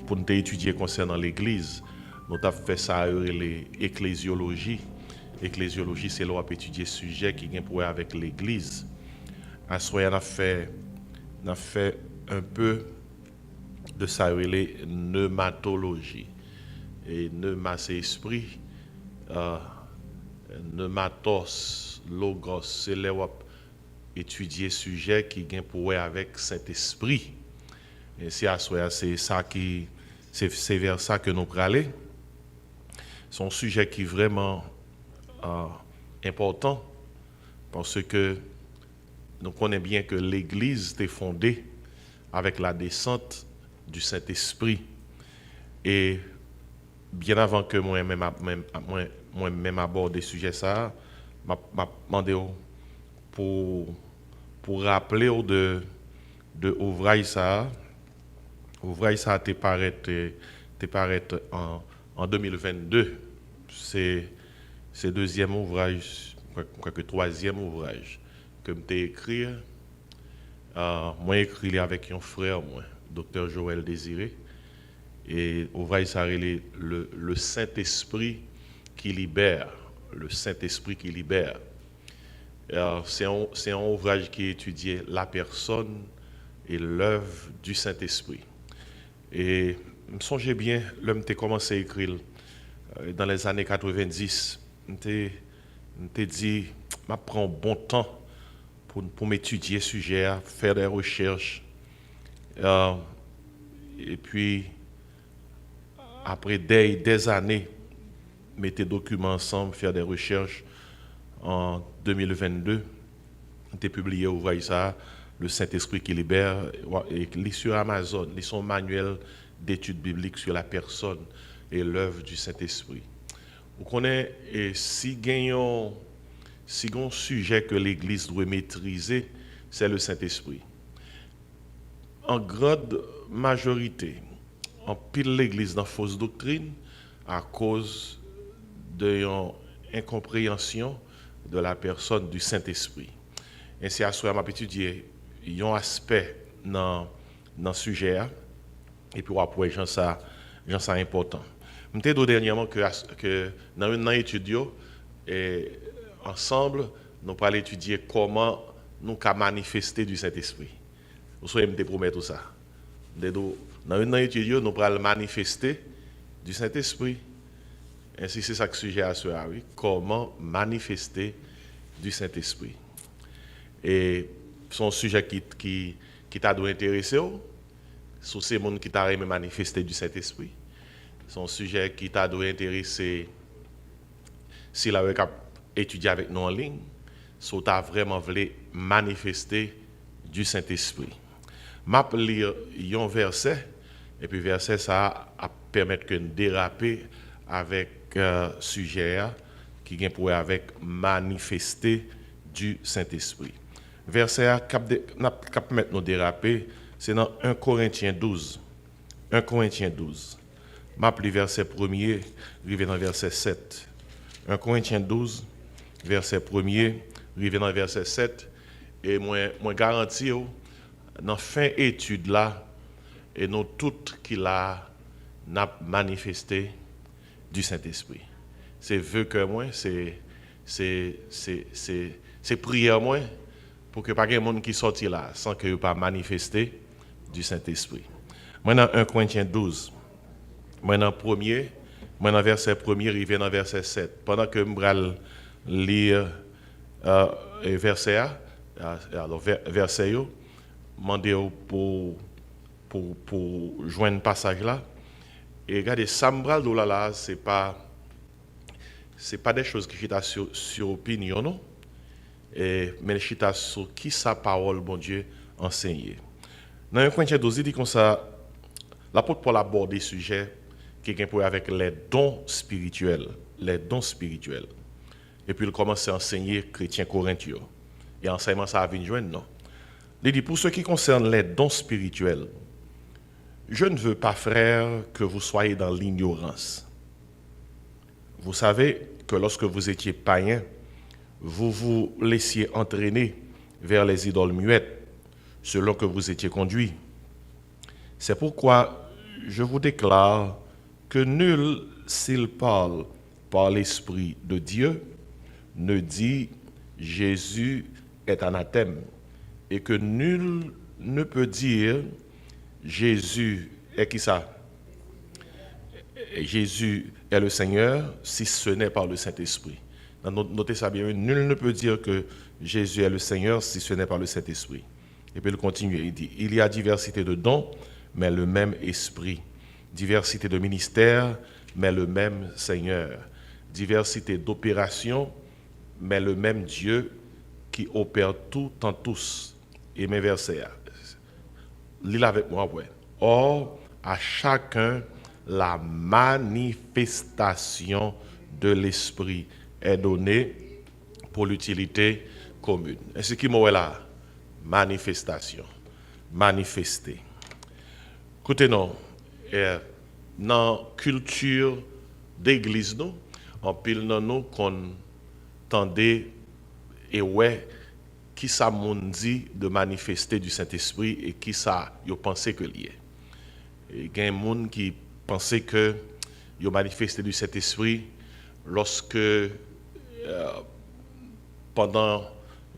pour nous étudier concernant l'Église, nous avons fait ça l'ecclésiologie. L'ecclésiologie, c'est là où on peut étudier sujet qui vient pour avec l'Église. À ce moment, on a fait un peu de ça, les pneumatologie. Et pneuma, c'est esprit. Pneumatos, logos, c'est là où on étudier sujet qui vient pour avec Saint-Esprit. Et c'est vers ça que nous allons aller. C'est un sujet qui est vraiment important parce que nous connaissons bien que l'Église était fondée avec la descente du Saint-Esprit. Et bien avant que moi-même aborde des sujets ça, m'a demandé pour rappeler de ouvrage ça. Ouvrage ça te paraît en 2022. C'est deuxième ouvrage, que troisième ouvrage que j'ai écrit. Moi écrit avec un frère moi, docteur Joël Désiré. Et ouvrage ça le Saint-Esprit qui libère, le Saint-Esprit qui libère. C'est un ouvrage qui étudiait la personne et l'œuvre du Saint-Esprit. Et je me songeais bien, l'homme a commencé à écrire dans les années 90. Je me dit, je prends bon temps pour m'étudier ce sujet, faire des recherches. Et puis, après des années, mettre des documents ensemble, faire des recherches. En 2022, on a publié ouvrage ça, Le Saint-Esprit qui libère, et sur Amazon, ils sont manuels d'études bibliques sur la personne et l'œuvre du Saint-Esprit. Vous connaissez, et si un sujet que l'Église doit maîtriser, c'est le Saint-Esprit. En grande majorité, on pile l'Église dans fausse doctrine à cause de une incompréhension de la personne du Saint-Esprit. Et c'est à ce moment étudier un aspect dans le sujet et puis après j'en ça important. Je t'ai dit dernièrement que dans une étude et ensemble nous allons étudier comment nous pouvons manifester du Saint-Esprit. Vous savez me promettre tout ça. Dans une étude nous allons manifester du Saint-Esprit. Ainsi, c'est ça que le sujet à ce oui. Comment manifester du Saint-Esprit. Et c'est un sujet qui t'a dû intéresser. Sur ces gens qui t'a manifester du Saint-Esprit. C'est un sujet qui t'a dû intéresser si la étudier avec nous en ligne. Si tu as vraiment voulu manifester du Saint-Esprit. Je vais lire un verset. Et puis, verset, ça va permettre de déraper avec sujet qui vient pour avec manifester du Saint-Esprit. Verset cap mettre nous déraper, c'est dans 1 Corinthiens 12. 1 Corinthiens 12. M'appelle verset 1er, arrivé dans verset 7. 1 Corinthiens 12, verset 1er, arrivé dans verset 7. Et moi garantis dans fin étude là et nous toutes qui l'a manifesté du Saint-Esprit. C'est vœu que moi, c'est prière moi pour que pas de monde qui sorti là sans que pas manifester du Saint-Esprit. Moi dans 1 Corinthiens 12, moi dans verset 1er, arrivé dans verset 7. Pendant que je vais lire verset verset yo, demander pour joindre passage là. Et regardez, Sambral de là, c'est pas des choses qui sont sur opinion, non? Mais chita sur qui sa parole, bon Dieu, enseignée. Dans 1 Corinthiens 12, il dit comme ça, l'apôtre Paul aborde des sujets qui ont pour avec les dons spirituels. Les dons spirituels. Et puis il commence à enseigner chrétiens corinthiens. Et enseignement ça a venir joindre, non? Il dit, pour ce qui concerne les dons spirituels, je ne veux pas, frères, que vous soyez dans l'ignorance. Vous savez que lorsque vous étiez païens, vous vous laissiez entraîner vers les idoles muettes, selon que vous étiez conduits. C'est pourquoi je vous déclare que nul, s'il parle par l'Esprit de Dieu, ne dit Jésus est anathème, et que nul ne peut dire Jésus est qui ça? Jésus est le Seigneur si ce n'est par le Saint-Esprit. Notez ça bien, nul ne peut dire que Jésus est le Seigneur si ce n'est par le Saint-Esprit. Et puis il continue, il dit, il y a diversité de dons, mais le même Esprit. Diversité de ministères, mais le même Seigneur. Diversité d'opérations, mais le même Dieu qui opère tout en tous. Et mes versets, lis avec moi, ouais. Or, à chacun, la manifestation de l'Esprit est donnée pour l'utilité commune. Et ce qui m'a là, manifestation, manifester. Écoutez, non, dans la culture d'église, nous, en pile dans nous qu'on tendait et ouais, qui ça moun dit de manifester du Saint-Esprit et qui ça yo pensé que lié. Et il y a des gens qui pensaient que yo manifesté du Saint-Esprit lorsque pendant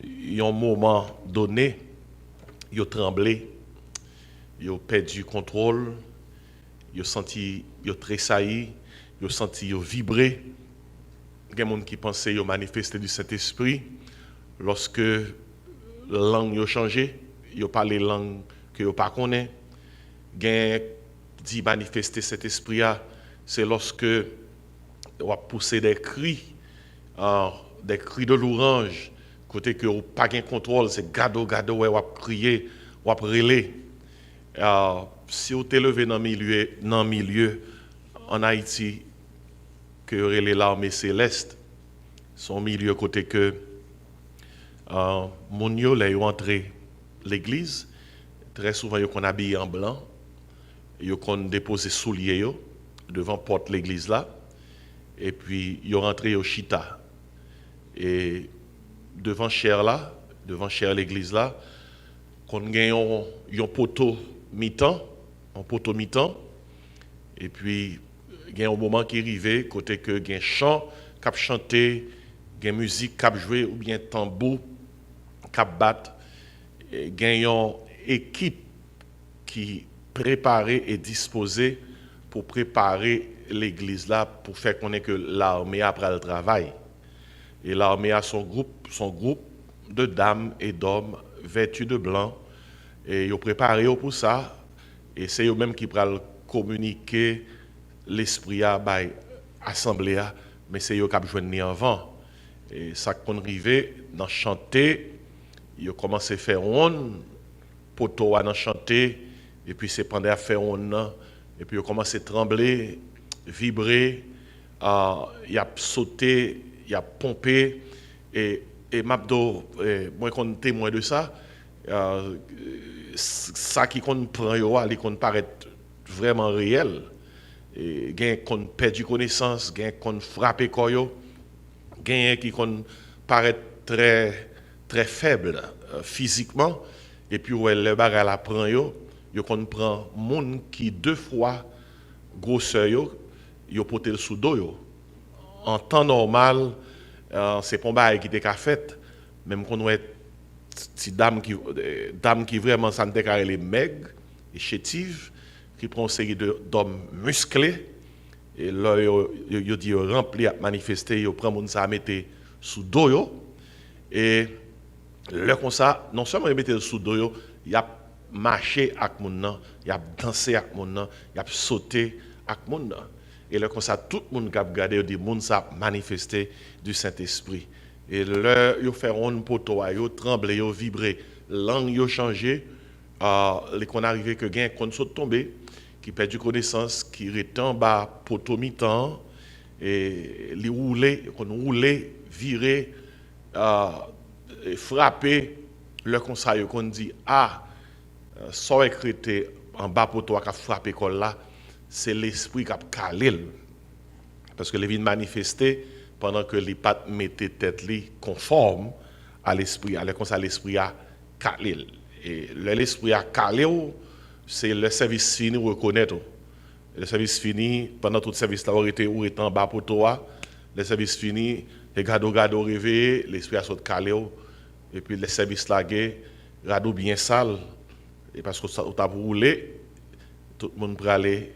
un moment donné, yo tremblé, yo perdu le contrôle, yo senti yo tressailli, yo senti yo vibrer. Il y a des gens qui pensaient yo manifester du Saint-Esprit lorsque la langue yo changé, yo parlé langue que yo pas connaît. Gain dit manifester cet esprit c'est lorsque on pousser des cris de louange côté que on pas gain contrôle, c'est gado ouais on crier, on relé. Si on t'est levé dans milieu en Haïti que relé l'armée céleste, son milieu côté que mon yo là entré l'église, très souvent yo qu'on habillé en blanc, yo qu'on déposé souliers yo devant porte l'église là, et puis yo rentré au chita et devant chair l'église là, qu'on gagne un poteau mi-temps, et puis il y a un moment qui arrivé côté que gagne chant cap chanter, gagne musique cap jouer ou bien tambour cap battre, gagne une équipe qui préparée et disposée pour préparer l'église là pour faire connaître que l'armée après le travail. Et l'armée a son groupe de dames et d'hommes vêtus de blanc et ils ont préparé pour ça et c'est eux même qui prennent communiquer l'esprit à l'assemblée mais c'est eux qui ont joindre avant et ça qu'on arrivé dans chanter ils ont commencé à faire on poteau à chanter et puis c'est pendant à faire on et puis ils ont commencé à trembler vibrer il a sauté il a pompé et Mabdo moi qu'on témoin de ça ça qui qu'on prend il qu'on paraît vraiment réel et gain qu'on perdu connaissance gain qu'on frappé koyo gain qui qu'on paraît très très faible physiquement et puis ouais le bagarre la prend yo qu'on prend monde qui deux fois grosseur yo porter sous dos yo en temps normal c'est pas bail qui était fait même qu'on ouais si dame qui vraiment ça n'était carré les maigres et chétives qui prend une série d'hommes musclés et là yo dit rempli à manifester yo prend monde ça mettre sous dos yo et là comme ça non seulement mettre sous dos yo il a marché avec moun nan il a dansé avec moun nan il a sauté avec moun nan et là comme ça tout le monde qui a regardé dit moun ça manifester du Saint-Esprit et là yo fait un poteau yo trembler yo vibrer langue yo changer les qu'on arrivé que gain qu'on saute tomber qui perdu connaissance qui est en bas poteau mi-temps et les rouler qu'on rouler virer frapper le conseil qu'on dit soit écrit en bas poteau qui a frappé col là c'est l'esprit qui a calé parce que les vignes manifester pendant que les pattes mettaient tête li conforme à l'esprit alors comme ça l'esprit a calé et l'esprit a calé c'est le service fini reconnaître Le service fini, pendant tout le service, là, on était en bas pour toi. Le service fini, les gado réveillé, l'esprit a sauté calé. Et puis le service lagué, gado bien sale. Et parce que ça t'a roulé, tout le monde peut aller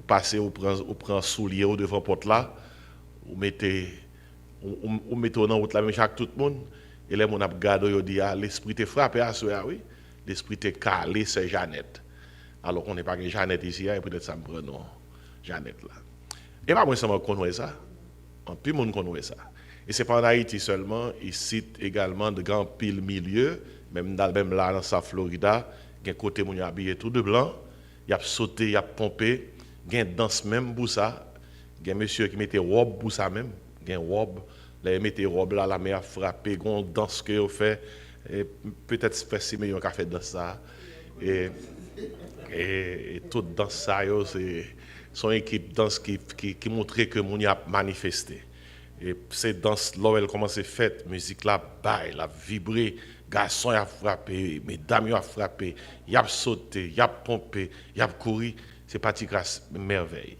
passer ou prend soulier devant porte là, ou mettez dans route la même chaque tout le monde. Et là, mon a regardé, il dit, l'esprit t'est frappé à ce oui. L'esprit t'est calé, c'est Jeannette. Alors qu'on n'est pas que Jeannette ici, et peut-être ça me prend non, Jeannette là. Et pas moi seulement connaît ça, tout le monde connaît ça. Et c'est pas en Haïti seulement, il cite également de grands piles milieux, même là dans sa Florida, il y a un côté où il a habillé tout de blanc, il a sauté, il a pompé, il y a une danse même pour ça, il y a un monsieur qui mettait robe pour ça même, il y a une robe, là il mettait robe là, la mer a frappé, il y a une danse qu'il fait, et peut-être c'est si meilleur qu'a fait dans ça. Et toute danse ça, c'est son équipe danse qui montrait que mon y a manifesté. Et cette danse là elle commence à faire, musique là baille, la vibré, garçon a frappé, mesdames a frappé, y a sauté, y a pompé, y a couru, c'est parti grâce merveille.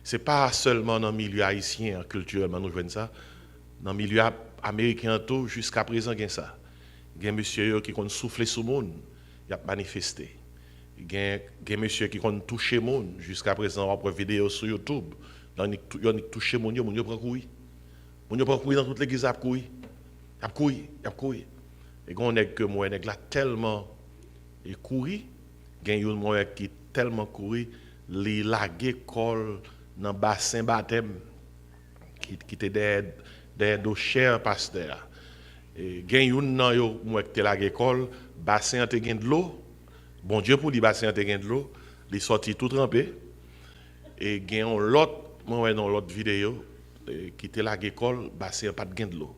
C'est pas seulement dans le milieu haïtien culturellement nous jouons ça, dans le milieu américain tout jusqu'à présent gain ça. Il y a monsieur qui compte souffler sur le monde, il a manifesté. Il y a monsieur qui compte toucher le monde jusqu'à présent on va vidéo sur YouTube. Il a touché le monde, il prend courir. On prend courir dans toute l'église, il a courir. Il a courir. Et quand on est que moi, on est là tellement courir, il y a un moi qui tellement courir, il a l'école dans le bassin baptême qui était des chers pasteurs. Et il y a un moi qui était à l'école, bassin te gain de l'eau. Bon Dieu pour lui bassin te gain de l'eau, il sorti tout trempé. Et il y a l'autre vidéo qui était là à l'école, bassin pas de gain de l'eau.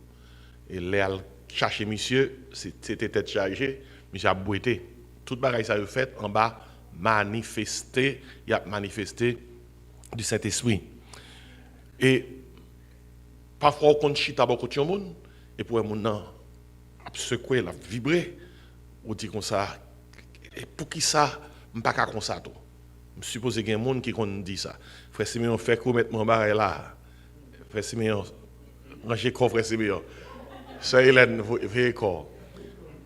Et là chercher monsieur, c'était tête chargée, monsieur a boité. Tout bagaille ça a fait en bas manifester, il a manifesté du Saint-Esprit. Et parfois on compte chita beaucoup de monde et pour mon nan a secoué, la vibrer, on dit comme ça. Et pour qui ça, je pas comme ça tout. Je suppose qu'il y a des gens qui dit ça. Frère Simeon fait qu'on mette mon baril là. Frère Simeon, rangez corps frère Simeon. Ça Hélène veille corps.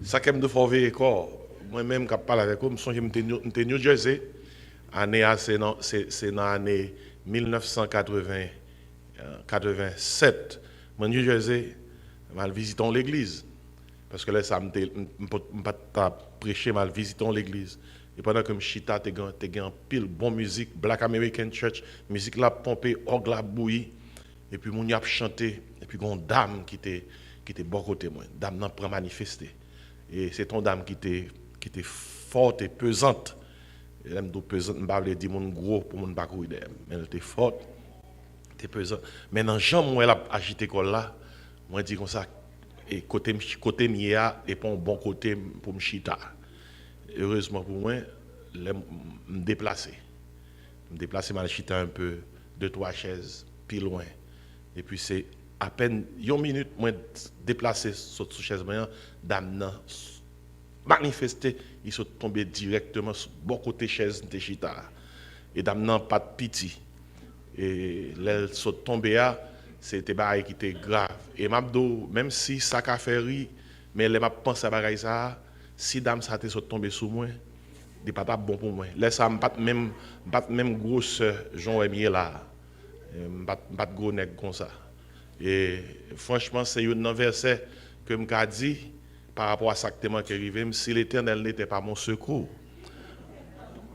Ça qu'aime de faire veille corps. Moi-même quand parle avec vous, je suis New Jersey. C'est dans l'année 1987. Moi New Jersey, mal visitons l'église. Parce que là, ça ne pas prêcher, mal visitons l'église. Et pendant que je chita, tu as pile bonne musique, Black American Church, musique là pompée, orgue là bouillie. Et puis, mon y a chanté. Et puis, une dame qui était bon côté moi. Dame n'a pas manifesté. Et c'est ton dame qui était forte et pesante. Elle aime pesante, je ne vais pas dire mon gros pour mon pas courir d'elle. Mais elle était forte, était pesante. Mais dans Jean, moi, elle a agité comme là. Moi, je dis comme ça. Et côté mia et pas un bon côté pour me chita. Heureusement pour moi, je me déplacer. Me déplacer, je chita un peu, 2-3 chaises, plus loin. Et puis c'est à peine une minute, moi déplacer sur cette chaise, dame manifesté, ils sont tombés directement sur bon côté chaise de chita. Et dame n'a pas de pitié. Et là, sont tombés là. C'était bail qui était grave. Et m'abdo, même si ça a fait rire, mais les m'a pensé à bail ça, si dame ça était tombé sous moi, n'est pas bon pour moi. Là ça pas même grosse Jean Emier là. Pas de gros nèg comme ça. Et franchement, c'est un verset que me dit par rapport à ça qui est arrivé, si l'Éternel n'était pas mon secours.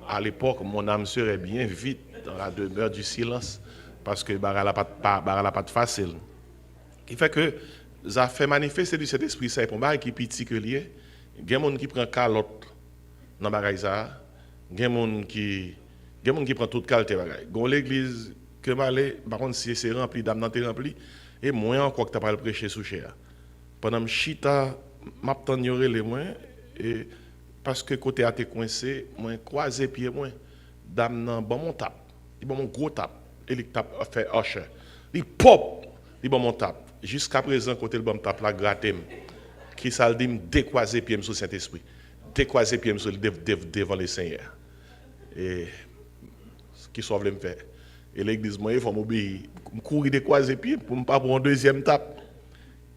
À l'époque, mon âme serait bien vite dans la demeure du silence. Parce que Barra n'a pas de facile. Qui fait que ça fait manifester de cet esprit, c'est pour moi qui est petit que lié. Il y a des gens qui prennent calotte dans le ça. Il y a des gens qui prennent toute qualité. Dans l'église, que je par contre, si c'est rempli, d'âme est rempli, et moi encore que tu n'as pas le prêcher sous cher. Pendant que je chita, je les moins, et parce que côté a été coincé, moi croisé pied, moi, dame nan bon mon tape, il bon mon gros tape. Et il tape fait usher. Il pop, il bon mon tape. Jusqu'à présent, côté le bon tape là gratte qui ça dit me décroiser pied sur Saint-Esprit. Décroiser pied sur devant le Seigneur. Et qui sauve me faire. Et l'église, moi, il faut m'obéir. Je courir des croisés pieds pour ne pas prendre une deuxième tape.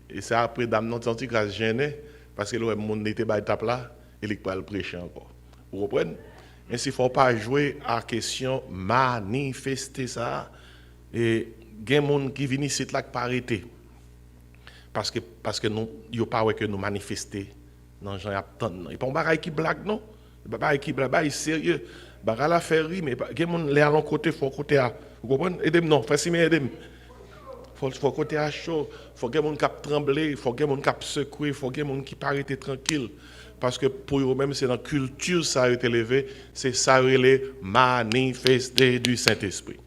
Et c'est après, dame, non, senti grâce gêné, parce que le monde n'était pas étape là, et il va le prêcher encore. Vous comprenez? Ainsi, il ne faut pas jouer à la question manifester ça. Et il y a des gens qui viennent ici là qui pas arrêter. Parce que nous, il n'y a pas que nous manifester dans les gens qui attendent. Il n'y a pas un bagage qui blague, non? Il n'y a pas un bagage qui blague, sérieux. Il n'y a pas la faire rire, mais il y a des gens qui sont à côté, il faut côté à. Vous comprenez? Aidez-moi, non, faites-moi aider-moi. Il faut côté à chaud, il faut que les gens qui tremblent, il faut que les gens qui secouent, il faut que les gens qui arrêtent tranquille. Parce que pour eux-mêmes, c'est dans la culture ça a été élevé, c'est ça les manifester du Saint-Esprit.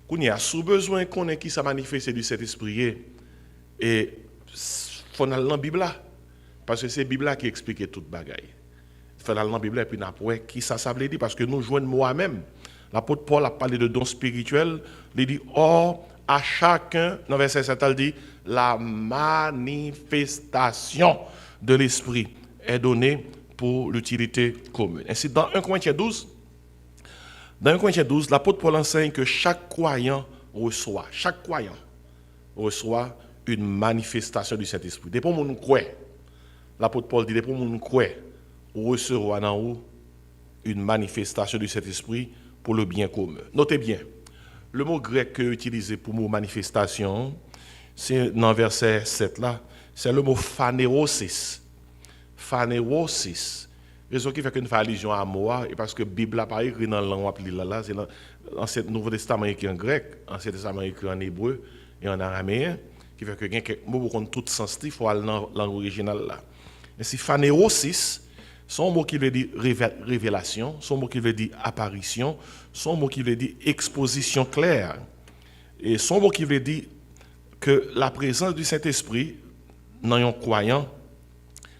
Quand il y a sous besoin qu'on ait qui ça manifester du Saint-Esprit, et il faut aller dans la Bible là, parce que c'est la Bible là qui explique toute bagaille. Il faut aller dans la Bible et puis après qui ça veut dire, parce que nous jouons moi-même. L'apôtre Paul a parlé de dons spirituels, il dit or à chacun, dans verset 7, il dit la manifestation de l'esprit est donnée pour l'utilité commune. Ainsi, dans 1 Corinthiens 12, l'apôtre Paul enseigne que chaque croyant reçoit une manifestation du Saint-Esprit. Dès pour nous croire, l'apôtre Paul dit, dès pour nous croire, on recevra dans nous une manifestation du Saint-Esprit pour le bien commun. Notez bien, le mot grec utilisé pour mot manifestation, c'est dans verset 7 là, c'est le mot phanérosis. Phanérosis. Raison qui fait qu'une fait allusion à moi, et parce que la Bible n'a pas écrit dans la langue là, c'est dans l'Ancien Nouveau Testament écrit en grec, l'Ancien Testament écrit en hébreu et en araméen, qui fait que quelques mots pour tout sens, il faut aller dans la langue originale là. Et si phanérosis, son mot qui veut dire révélation, son mot qui veut dire apparition, son mot qui veut dire exposition claire, et son mot qui veut dire que la présence du Saint-Esprit dans un croyant,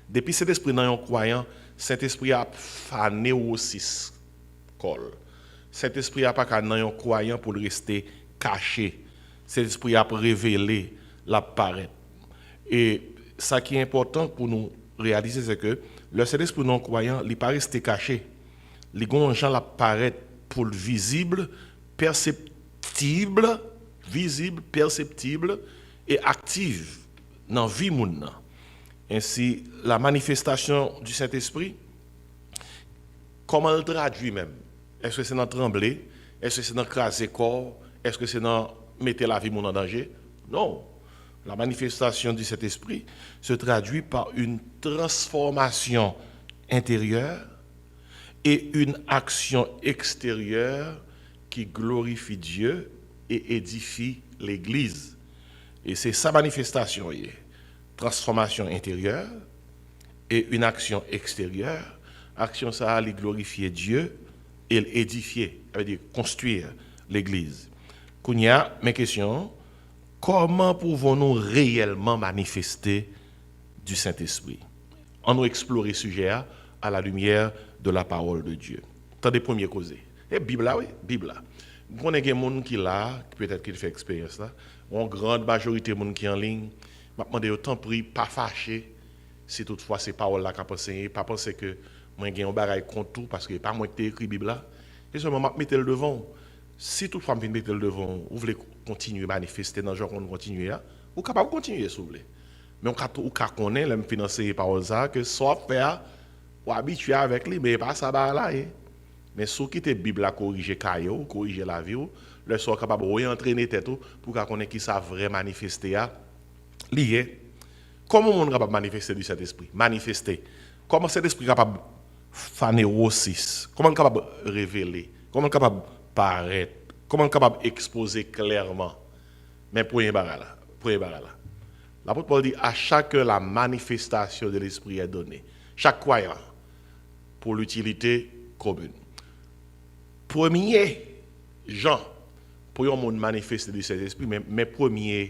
depuis cet esprit dans un croyant, Saint-Esprit a phanéosis col. Saint-Esprit a pas dans un croyant pour rester caché. Saint-Esprit a révélé l'apparaître. Et ça qui est important pour nous réaliser, c'est que le Saint-Esprit non croyant, il n'est pas resté caché. Les gens l'apparaît pour le visible, perceptible, et active dans la vie monde. Ainsi, la manifestation du Saint-Esprit, comment elle traduit même? Est-ce que c'est dans trembler? Est-ce que c'est dans craser corps? Est-ce que c'est dans mettre la vie monde en danger? Non. La manifestation du Saint-Esprit se traduit par une transformation intérieure et une action extérieure qui glorifie Dieu et édifie l'Église. Et c'est sa manifestation, transformation intérieure et une action extérieure. Action ça, elle glorifier Dieu et l'édifier, ça veut dire construire l'Église. Kounia, mes questions. Comment pouvons-nous réellement manifester du Saint-Esprit? On nous explorer ce sujet à la lumière de la parole de Dieu. Attendez, premier causé. Et Bible là, oui, Bible là. Vous connaissez des gens qui là, peut-être qu'ils font expérience là, une grande majorité de gens qui sont en ligne. Je me demande autant pris, pas fâché, si toutefois ces paroles là qu'on enseigné, pas penser que moi j'ai un bagage contre tout, parce que pas moi qui ai écrit la Bible là. Et seulement je mettre le devant. Si toutefois je mettre le devant, vous voulez continuer à manifester dans le genre qu'on continue, vous êtes capable de continuer, si vous voulez. Mais on connaît, là, me financer par ça, que soit faire, ou habitué avec lui, mais pas ça là. Mais si vous quittez la Bible à corriger caillou, corriger la vie, le soit capable de réentraîner tête pour qu'on connaisse qui ça vrai manifester. Lié. Comment on est capable de manifester du Saint-Esprit? Manifester. Comment cet esprit est capable de phanérosis? Comment on est capable de révéler? Comment on est capable de paraître? Comment on est capable d'exposer clairement? Mais pour y là. L'apôtre Paul dit à chacun la manifestation de l'esprit est donnée. Chaque croyant pour l'utilité commune. Premier Jean, pour un monde manifester du Saint-Esprit, mes premières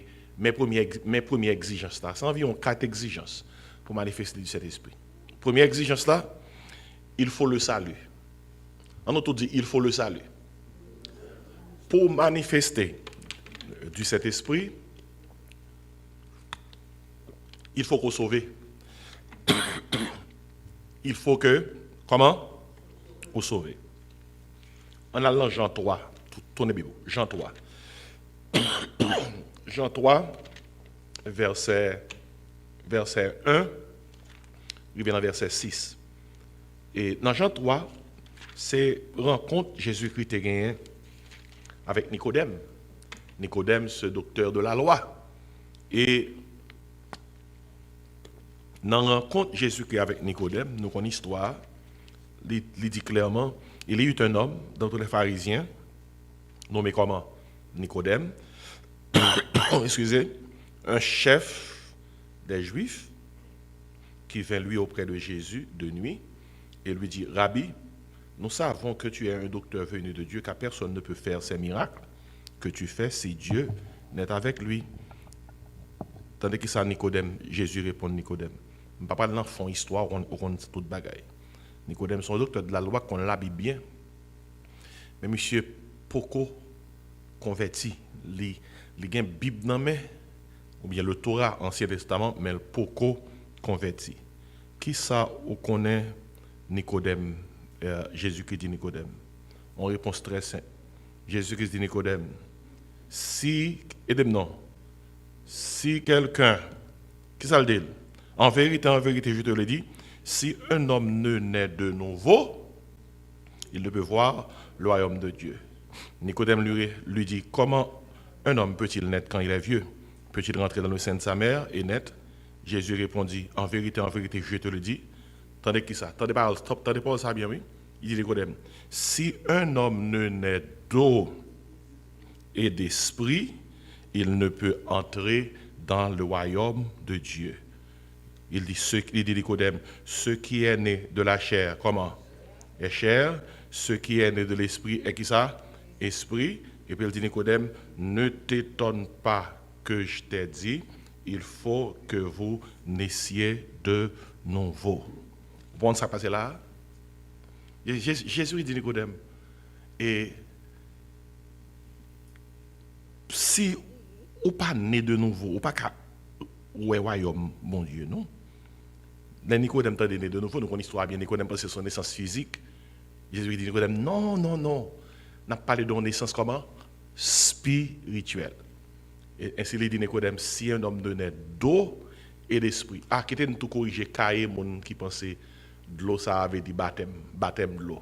exigences là, c'est environ 4 exigences pour manifester du Saint-Esprit. Première exigence là, il faut le salut. On autre dit il faut le salut. Pour manifester du Saint-Esprit, il faut qu'on sauve. Il faut que, comment? On sauve. On a dans Jean 3, Tournez Bible. Jean 3. Jean 3, verset 1, il vient dans verset 6. Et dans Jean 3, c'est rencontre Jésus-Christ a gagné avec Nicodème. Nicodème, ce docteur de la loi. Et dans la rencontre Jésus-Christ avec Nicodème, nous connaissons l'histoire, il dit clairement, il y a eu un homme d'entre les pharisiens, nommé comment? Nicodème, excusez, un chef des Juifs, qui vint lui auprès de Jésus de nuit, et lui dit, Rabbi, nous savons que tu es un docteur venu de Dieu, car personne ne peut faire ces miracles que tu fais si Dieu n'est avec lui. Tandis que ça, Nicodème, Jésus répond Nicodème. Je ne parle pas de l'enfant histoire, on toute bagaille. Nicodème, son docteur de la loi, qu'on l'habille bien. Mais monsieur, pourquoi converti, il y a une Bible dans main, ou bien le Torah, Ancien Testament, mais le pourquoi converti. Qui ça, ou connaît Nicodème, Jésus-Christ dit Nicodème? On réponse très simple. Jésus-Christ dit Nicodème, si, aidez-moi, si quelqu'un, qui ça le dit? En vérité, je te le dis, si un homme ne naît de nouveau, il ne peut voir le royaume de Dieu. Nicodème lui dit, comment un homme peut-il naître quand il est vieux? Peut-il rentrer dans le sein de sa mère et naître? Jésus répondit, en vérité, je te le dis. Tendez qui ça? Tendez pas ça bien, oui? Il dit Nicodème, si un homme ne naît d'eau et d'esprit, il ne peut entrer dans le royaume de Dieu. Il dit Nicodème, ce qui est né de la chair, comment? Est chair. Ce qui est né de l'esprit est qui ça? Esprit. Et puis il dit Nicodème, ne t'étonne pas que je t'ai dit, il faut que vous naissiez de nouveau. Vous comprenez ça passer là? Jésus dit Nicodème, et si ou pas né de nouveau, ou pas ouais royaume, mon Dieu, non? Les Nicodème t'a donné de nouveau, nous connaissons l'histoire bien, Nicodème parce que son naissance physique. Jésus dit Nicodème, non. On a parlé de naissance comment? Spirituelle. Et ainsi il dit Nicodème, si un homme naît d'eau et d'esprit. Ah, qui était tout corrigé, cahier mon qui pensait de l'eau ça avait dit baptême de l'eau.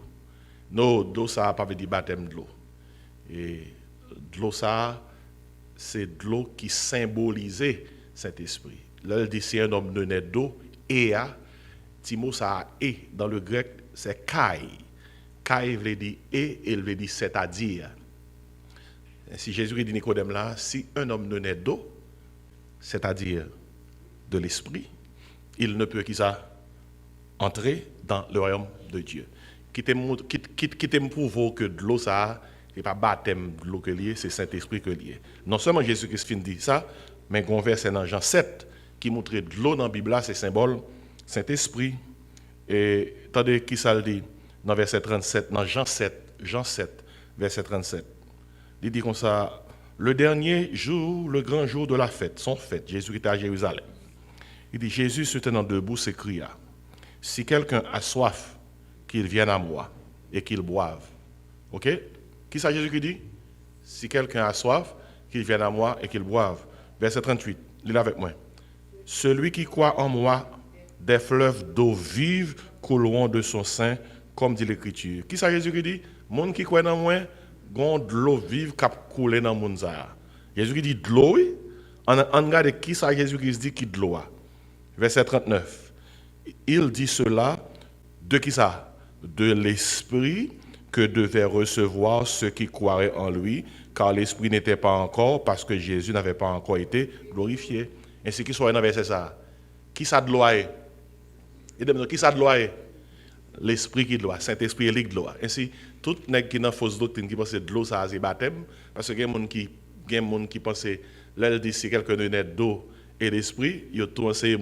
Non, d'eau ça n'a pas dit baptême de l'eau. Et de l'eau ça c'est de l'eau qui symbolisait Saint-Esprit. Là, il dit si un homme naît d'eau et a, Timo ça a et dans le grec c'est kai. Kai veut dire et il veut dire c'est-à-dire. Si Jésus dit Nicodème là, si un homme ne naît d'eau, c'est-à-dire de l'esprit, il ne peut entrer dans le royaume de Dieu. Qui te prouve que de l'eau ça n'est pas baptême de l'eau que lié, c'est Saint-Esprit que lié. Non seulement Jésus-Christ dit ça, mais un verset dans Jean 7 qui montre de l'eau dans la Bible, c'est symbole Saint-Esprit. Et attendez qui ça le dit dans verset 37, dans Jean 7, verset 37. Il dit comme ça, le dernier jour, le grand jour de la fête, son fête, Jésus était à Jérusalem. Il dit, Jésus se tenant debout s'écria, si quelqu'un a soif, qu'il vienne à moi et qu'il boive. Ok? Qui ça Jésus qui dit? Si quelqu'un a soif, qu'il vienne à moi et qu'il boive. Verset 38, lis avec moi. Celui qui croit en moi, des fleuves d'eau vive couleront de son sein, comme dit l'Écriture. Qui ça Jésus qui dit? Monde qui croit en moi, gon de l'eau vive qui coule dans le monde. Jésus qui dit de l'eau, oui. On regarde qui ça Jésus qui dit qui de l'eau. Verset 39. Il dit cela de qui ça? De l'esprit que devaient recevoir ceux qui croiraient en lui, car l'esprit n'était pas encore, parce que Jésus n'avait pas encore été glorifié. Ainsi qu'il soit dans verset ça. Qui ça de l'eau? Et qui ça de l'eau? L'esprit qui de l'eau, Saint-Esprit et de l'eau. Ainsi, tout nèg qui dans fausse doctrine qui pense de l'eau ça c'est baptême, parce que il y a des gens qui pensent là il dit si quelqu'un ne naît d'eau et d'esprit, il y a tout enseigné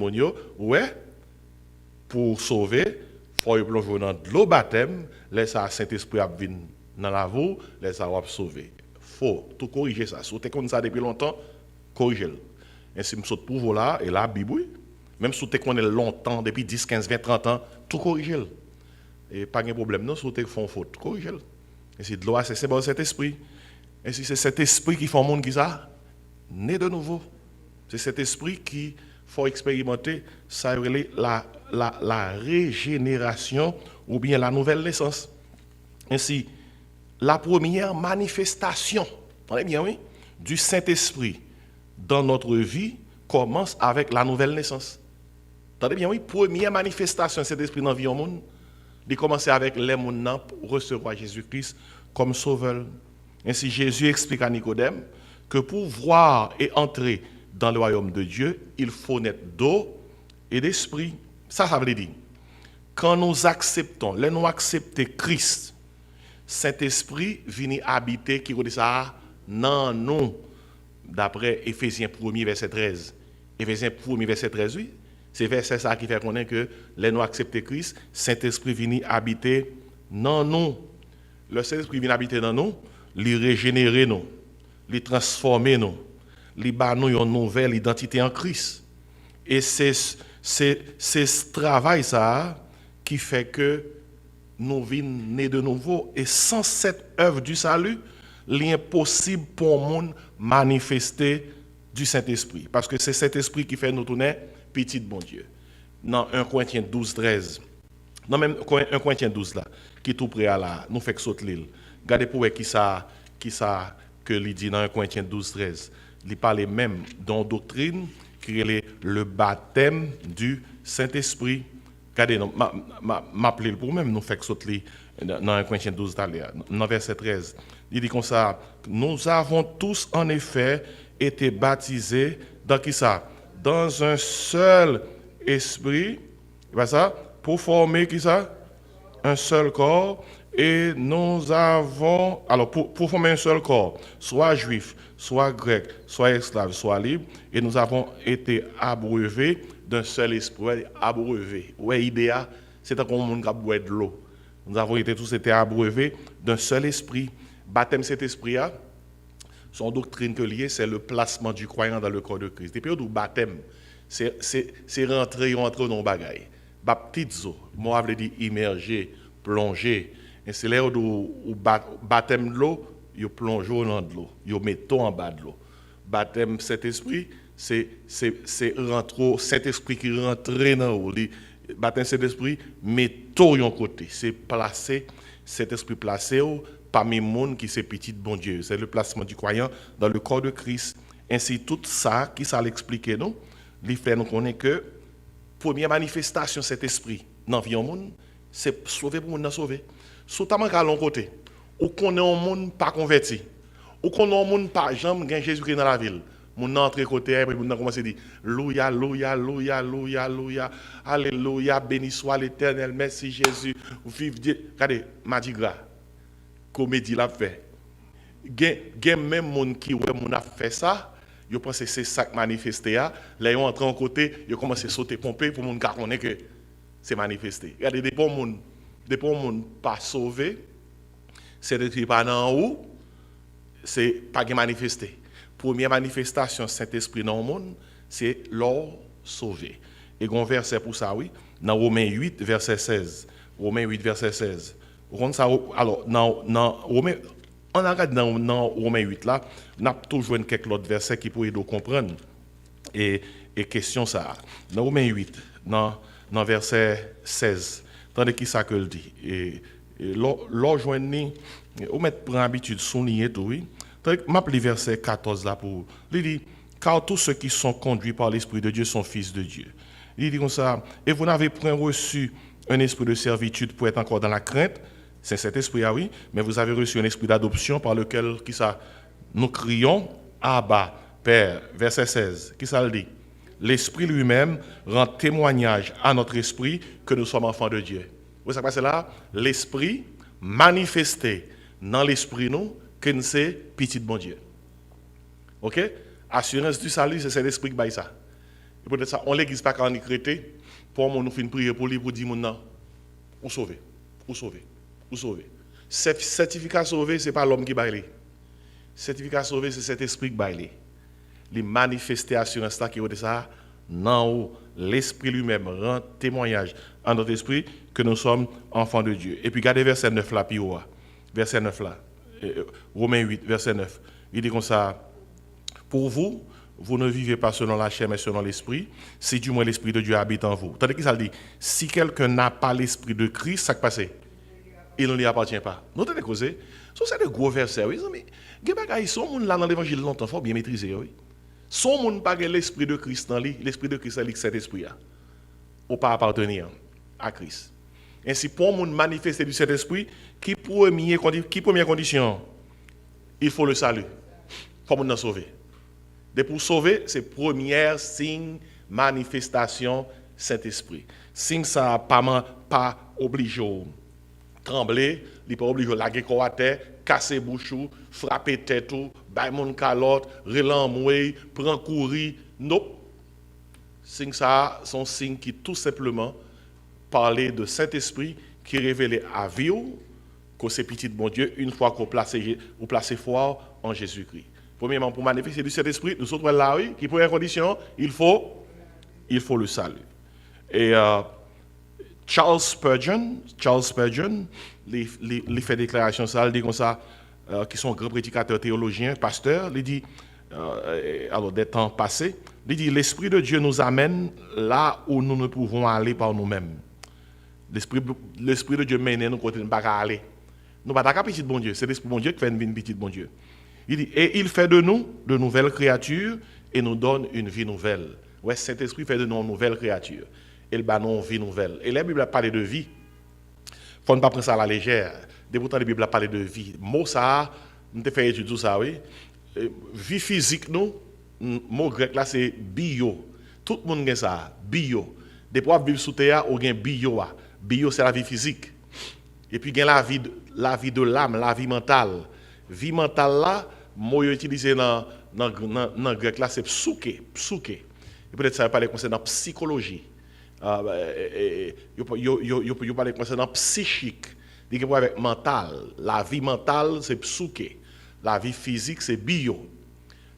ouais, pour sauver, il faut plonger dans de l'eau baptême, laisse ça Saint-Esprit a venir dans la vie, laisse ça va sauver. Faut tout corriger ça. Si vous êtes comme ça depuis longtemps, corrigez-le. Ainsi me saute pour vous là et la Bible, même si vous êtes longtemps depuis 10, 15, 20, 30 ans, tout corrigez-le. Et pas de problème non, si vous êtes font faute, corrigez-le. Ainsi de l'eau c'est bon cet esprit. Ainsi, c'est cet esprit qui fait un monde qui ça, né de nouveau. C'est cet esprit qui faut expérimenter, ça la régénération ou bien la nouvelle naissance. Ainsi, la première manifestation, entendez bien, oui, du Saint-Esprit dans notre vie commence avec la nouvelle naissance. Entendez bien, oui, première manifestation du Saint-Esprit dans la vie au monde, de commencer avec les gens pour recevoir Jésus-Christ comme sauveur. Ainsi, Jésus explique à Nicodème que pour voir et entrer dans le royaume de Dieu, il faut naître d'eau et d'esprit. Ça veut dire, quand nous acceptons, nous acceptons Christ, Saint-Esprit vient habiter, qui dit ça, non, nous, d'après Éphésiens 1er, verset 13. Éphésiens 1er, verset 13, oui. C'est verset ça qui fait connaître que les nous accepter Christ, Saint-Esprit vient habiter dans nous. Le Saint-Esprit vient habiter dans nous, lui régénérer nous, lui transformer nous, lui donner nous une nouvelle identité en Christ. Et c'est ce travail ça qui fait que nous venons nés de nouveau. Et sans cette œuvre du salut, il est impossible pour le monde manifester du Saint-Esprit. Parce que c'est cet esprit qui fait nous tourner petit bon Dieu. Dans 1 Corinthiens 12, 13. Non, même 1 Corinthiens 12 là, qui est tout près à là, nous fait que saute l'île. Regardez pour qui ça que il dit dans 1 Corinthiens 12, 13. Il parle même d'une doctrine qui est le baptême du Saint-Esprit. Regardez, m'appeler pour même nous fait que saute l'île dans 1 Corinthiens 12, dans verset 13. Il dit comme ça, nous avons tous en effet été baptisés dans qui ça? Dans un seul esprit, ça, pour former qui ça? Un seul corps. Et nous avons, alors pour former un seul corps, soit juif, soit grec, soit esclave, soit libre, et nous avons été abreuvés d'un seul esprit. Abreuvés. Ouais, idéal, c'est comme un monde qui a boit de l'eau. Nous avons tous été abreuvés d'un seul esprit. Baptême cet esprit-là, son doctrine que liée, c'est le placement du croyant dans le corps de Christ. Depuis le baptême, c'est rentrer dans le bagaille. Baptizo, moi je dis immerger, plonger. Et c'est là où baptême de l'eau, il plonge dans de l'eau, il met en bas de l'eau. Baptême cet esprit, c'est rentrer cet esprit qui rentre dans l'eau. Baptême cet esprit, met tout de côté. C'est placer cet esprit placé parmi les gens qui sont petits de bon Dieu. C'est le placement du croyant dans le corps de Christ. Ainsi, tout ça, qui ça l'explique, nous, il fait nous connaître que première manifestation de cet esprit dans la vie du monde, c'est sauver pour le monde sauver. Surtout à l'autre côté, ou qu'on est un monde pas converti, ou qu'on est un monde pas jamais Jésus-Christ dans la ville. Mon entrée côté, et puis mon commence à dire Louia, Louia, Louia, Louia, Louia, Alléluia, béni soit l'Éternel, merci Jésus, vive Dieu. Regardez, Mardi Gras, comédie l'a fait. Il y a même monde qui a fait ça, je pense que c'est ça qui manifesté. Là, ils ont entré en côté, ils ont commencé à sauter, pomper pour les gens connaissent que c'est manifesté. Regardez, des bons gens pas sauvés, c'est écrit pas en haut, c'est pas manifesté. Première manifestation Saint-Esprit dans le monde, c'est l'or sauvé. Et un verset pour ça, oui, dans Romains 8, verset 16. Romains 8, verset 16. Alors, dans Romains, on regarde dans Romains 8 là, on a toujours quelques autres versets qui pourraient nous comprendre. Et question ça. Dans Romains 8, dans verset 16, attendez qui ça que le dit. Et l'enjoigner, on met pour habitude de souligner tout, oui. Je m'appelle verset 14 là pour. Il dit, car tous ceux qui sont conduits par l'Esprit de Dieu sont fils de Dieu. Il dit comme ça, et vous n'avez point reçu un esprit de servitude pour être encore dans la crainte, c'est cet esprit, ah oui, mais vous avez reçu un esprit d'adoption par lequel qui ça, nous crions, Abba, Père, verset 16, qui ça le dit? L'Esprit lui-même rend témoignage à notre esprit que nous sommes enfants de Dieu. Vous savez, c'est là, l'Esprit manifesté dans l'Esprit nous, que nous sommes petits de bon Dieu. Ok? Assurance du salut, c'est cet esprit qui baille ça. Et peut-être ça, on l'église pas quand on est chrétien, pour nous faire une prière pour lui, pour dire, non, ou sauver, ou sauver, ou sauver. Certificat sauvé, ce n'est pas l'homme qui baille. Certificat sauvé, c'est cet esprit qui baille. Les manifester assurance là qui est ça, non, l'esprit lui-même rend témoignage à notre esprit que nous sommes enfants de Dieu. Et puis, regardez verset 9 là, puis verset 9 là. Romains 8, verset 9. Il dit comme ça, pour vous, vous ne vivez pas selon la chair, mais selon l'esprit, si du moins l'esprit de Dieu habite en vous. Tandis que ça dit, si quelqu'un n'a pas l'esprit de Christ, ça qui passe, il ne lui appartient pas. Nous avons causé. C'est des gros versets, oui. Mais il y a des gens là dans l'évangile longtemps, il faut bien maîtriser, oui. Son monde pas l'esprit de Christ dans lui, l'esprit de Christ c'est cet esprit là. Ou pas appartenir à Christ. Ainsi pour monde manifester du Saint-Esprit, qui première condition? Il faut le salut. Il faut nous sauver. Et pour sauver, c'est première signe manifestation Saint-Esprit. Signe ça pas obligé trembler, il pas obligé laguer quoi à terre, casser bouchou, frapper tête ou, bailler mon calotte, relan moué, prendre courir. Non. Signe ça, sont signes qui tout simplement parlent de Saint-Esprit qui révèle à vie que c'est petit de bon Dieu une fois qu'on place foi en Jésus-Christ. Premièrement, pour manifester du Saint-Esprit, nous sommes là, oui, qui première condition, il faut le salut. Et Charles Spurgeon, il fait déclaration ça, il dit comme ça, qui sont grands prédicateurs théologiens, pasteurs, il dit, alors des temps passés, il dit, l'Esprit de Dieu nous amène là où nous ne pouvons aller par nous-mêmes. L'Esprit de Dieu mène nous côté nous pas aller. Nous pas d'accord petit bon Dieu, c'est l'Esprit de bon Dieu qui fait une petite bon Dieu. Il dit, et il fait de nous de nouvelles créatures et nous donne une vie nouvelle. Ouais, Saint-Esprit fait de nous une nouvelle créature. Et il donne une vie nouvelle. Et la Bible a parlé de vie. Il ne faut pas prendre ça à la légère. Pourtant, la Bible a parlé de vie. Mot ça, nous avons fait étude tout ça, oui. Vie physique, nous, mot grec là, c'est bio. Tout le monde a ça, bio. Depuis qu'on vit sous terre, on a bio. Bio, c'est la vie physique. Et puis, il y a la vie de l'âme, la vie mentale. Vie mentale là, mot utilisé dans le grec là, c'est psyche. Et peut-être ça va parler concernant psychologie. Il parle concernant psychique. Il parle avec mental. La vie mentale, c'est psyche. La vie physique, c'est bio.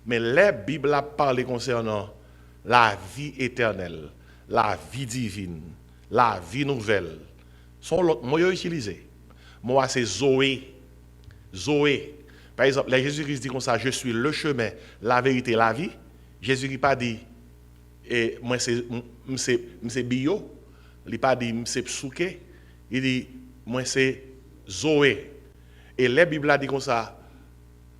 Mais la Bible a parlé concernant la vie éternelle, la vie divine, la vie nouvelle. Sont l'autre mot utilisé. Moi, c'est Zoé. Zoé. Par exemple, là, Jésus-Christ dit comme ça, je suis le chemin, la vérité, la vie. Jésus-Christ pas dit, et moi c'est bio. Il pas dit, c'est psouké. Il dit, moi c'est Zoé. Et la Bible a dit comme ça,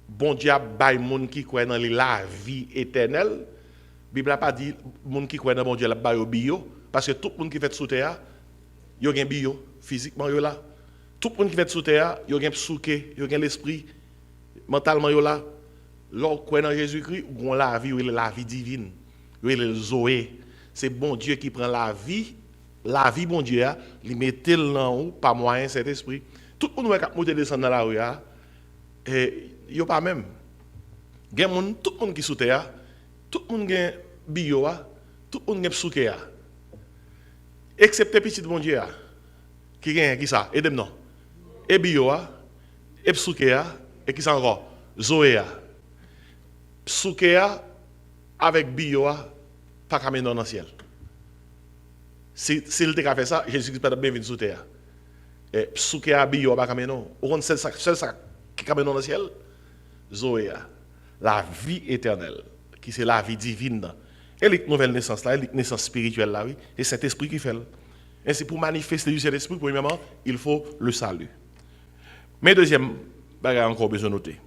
bon Dieu a bail moun qui croit dans la vie éternelle. La Bible n'a pas dit, moun qui croit dans bon Dieu a bail au bio. Parce que tout le monde qui fait sous terre, il y a un bio, physiquement, il y a là. Tout le monde qui fait sous terre, il y a un psouké, il y a l'esprit. Mentalement, il y a là. Lorsqu'on croit dans Jésus-Christ, on a la vie divine. Il y a le Zoé. C'est bon Dieu qui prend la vie bon Dieu, il met là haut par moyen cet esprit. Tout le monde qui monte descendre dans la rue, et il n'y a pas même. Tout le monde qui est sous terre, tout le monde qui est bio, tout le monde qui est sous terre. Excepté petit bon Dieu, qui est qui ça? Aidez-moi. Et bio, et sous terre, et qui ça encore? Zoé. Sous terre, avec bio, pas qu'à mener dans le ciel. S'il a fait ça, Jésus-Christ peut bien venir sous terre. Et souke a bio pas kameno. On sait ça qui kameno dans le ciel. Zoé, la vie éternelle, qui c'est la vie divine. Et la nouvelle naissance là, la naissance spirituelle là, oui, et cet esprit qui fait. Et c'est pour manifester du Saint-Esprit, premièrement, il faut le salut. Mais deuxième bagage encore besoin de noter,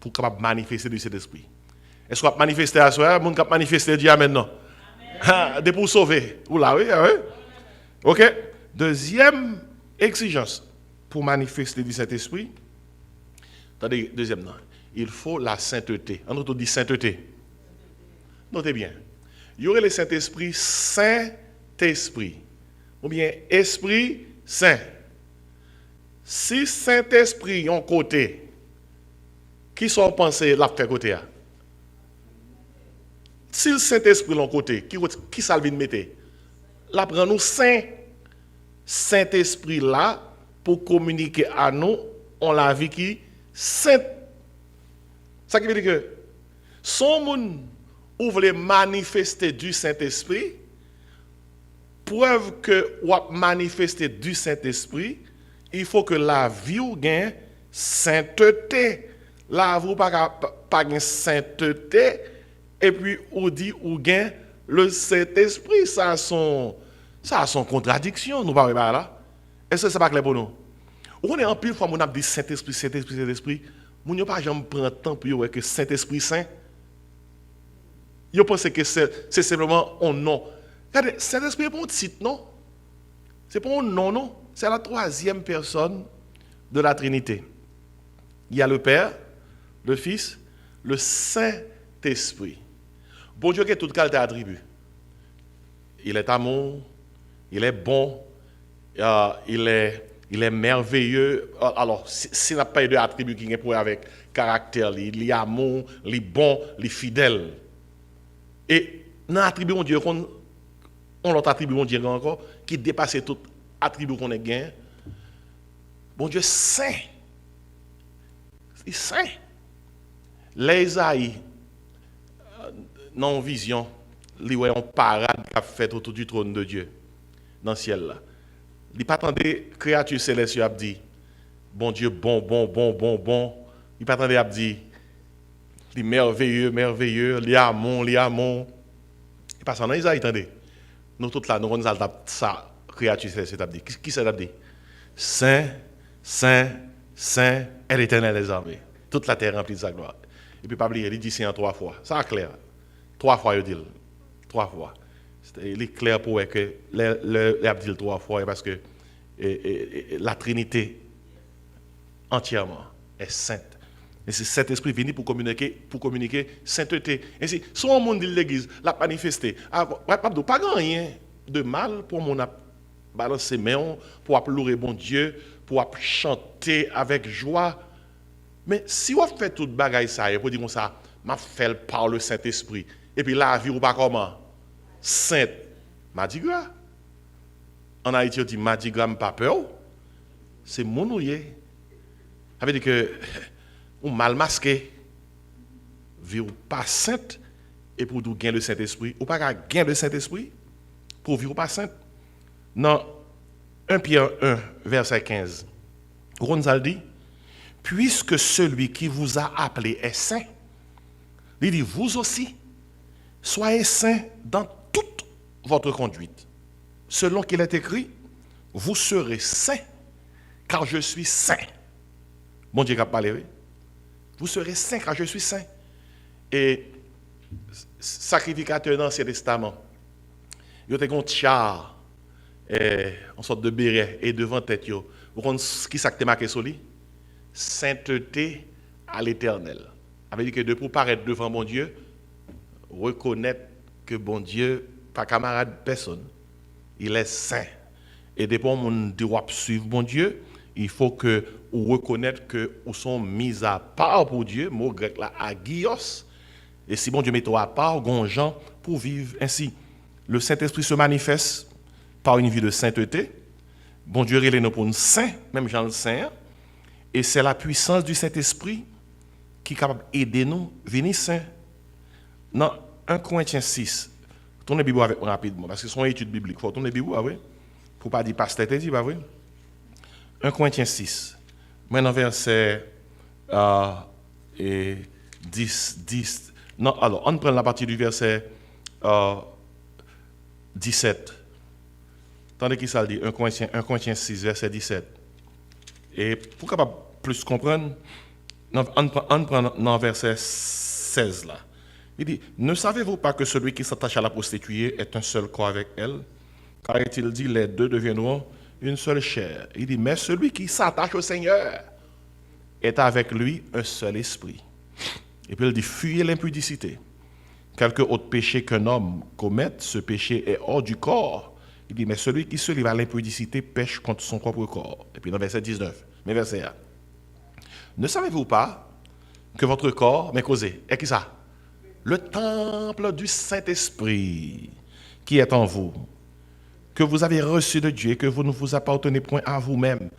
pour capable manifester du Saint-Esprit. Est-ce qu'on va manifester à soi, mon cap manifester Dieu maintenant? De pour sauver. Ou là, oui, oui. OK. Deuxième exigence pour manifester du Saint-Esprit. Attendez, deuxième, non. Il faut la sainteté. En d'autres dit sainteté. Notez bien. Il y aurait le Saint-Esprit, Saint-Esprit. Ou bien Esprit Saint. Si Saint-Esprit en côté, qui sont pensés la faire côté? Si le Saint-Esprit l'en côté, qui ça vient mettre? Là, prend nous Saint-Esprit là pour communiquer à nous, on la vie qui sainte. Ça qui veut dire que son monde ou voulez manifester du Saint-Esprit, preuve que ou manifester du Saint-Esprit, il faut que la vie ou gain sainteté. Là, vous pas de sainteté, et puis on dit ou gain le Saint-Esprit. Ça a son contradiction, nous parlons pas là. Est-ce que c'est pas clair pour nous? On est en pile fois, on a dit Saint-Esprit, Saint-Esprit, Saint-Esprit. On n'a pas jamais pris le temps pour dire que Saint-Esprit Saint. Je pense que c'est simplement un nom. Regardez, Saint-Esprit n'est pas un titre, non? C'est pas un nom, non? C'est la troisième personne de la Trinité. Il y a le Père, le Fils, le Saint-Esprit. Bon Dieu qui a toute qualité attribut. Il est amour, il est bon, il est merveilleux. Alors, s'il n'a pas eu d'attribut qui est pour avec caractère, il est amour, il est bon, il est fidèle. Et dans l'attribut mon Dieu, on l'autre attribut mon Dieu encore, qui dépasse tout attribut qu'on a gagné. Bon Dieu saint. Il est saint. Les Isaïe, dans vision, il y a un parade qui a fait autour du trône de Dieu, dans le ciel là. Il n'a pas attendu créature céleste a dit, bon Dieu, bon. Il n'a pas attendu à dire, il est merveilleux, il est amour. Il passe en Isaïe, attendez. Nous tous là, nous avons ça, créature céleste a dit. Qui ça a dit? Saint, est l'Éternel des armées. Toute la terre remplie de sa gloire. Et puis, pas oublier, il dit Saint 3 fois. Ça c'est clair. 3 fois, il dit. 3 fois. Il est clair pour que il a dit 3 fois parce que la Trinité entièrement est sainte. Et c'est cet esprit venu pour communiquer sainteté. Et si son monde de l'église l'a manifesté, pas rien de mal pour mon balancer main, pour louer bon Dieu, pour chanter avec joie. Mais si on fait toute bagaille ça, pour dire comme ça, m'a fait par le Saint-Esprit. Et puis la vie ou pas comment? Sainte. Madigra. En Haïti, on dit Madigra, pas peur. C'est monouillé. Ça veut dire que ou mal masqué. Vie ou pas sainte. Et pour nous gagner le Saint-Esprit. Ou pas gagner le Saint-Esprit. Pour vivre ou pas sainte. Dans 1 Pierre 1, verset 15. Ronzal dit, puisque celui qui vous a appelé est saint, il dit, vous aussi, soyez saints dans toute votre conduite. Selon qu'il est écrit, vous serez saints, car je suis saint. Bon Dieu a parlé, oui. Vous serez saints, car je suis saint. Et sacrificateur dans l'Ancien Testament, il y a un char, en sorte de béret, et devant tête, vous comprenez ce qui s'est marqué sur lui? Sainteté à l'Éternel. Ça veut dire que de pour paraître devant mon Dieu, reconnaître que bon Dieu, pas camarade personne, il est saint. Et depuis on doit suivre mon Dieu, il faut que vous reconnaître que vous sont mis à part pour Dieu, mot grec là, agios. Et si bon Dieu met à part, gens pour vivre ainsi. Le Saint-Esprit se manifeste par une vie de sainteté. Bon Dieu relève nous pour une saint, même Jean le Saint. Et c'est la puissance du Saint-Esprit qui est capable d'aider nous à venir saint. Dans 1 Corinthiens 6, tournez la Bible avec moi rapidement, parce que c'est une étude biblique. Il faut tourner la Bible, oui. Pour ne pas dire pasteur, dit, pas vrai? 1 Corinthiens 6, maintenant verset 10. Non, alors, on prend la partie du verset 17. Attendez qui ça dit, 1 Corinthiens 6, verset 17. Et pour capable plus comprendre, on prend dans verset 16 là. Il dit, ne savez-vous pas que celui qui s'attache à la prostituée est un seul corps avec elle? Car il dit, les deux deviendront une seule chair. Il dit, mais celui qui s'attache au Seigneur est avec lui un seul esprit. Et puis il dit, fuyez l'impudicité. Quelque autre péché qu'un homme commette, ce péché est hors du corps. Il dit, mais celui qui se livre à l'impudicité pêche contre son propre corps. Et puis dans verset 19, mais verset 1. Ne savez-vous pas que votre corps, mais causé, est qui ça? Le temple du Saint-Esprit qui est en vous, que vous avez reçu de Dieu et que vous ne vous appartenez point à vous-même.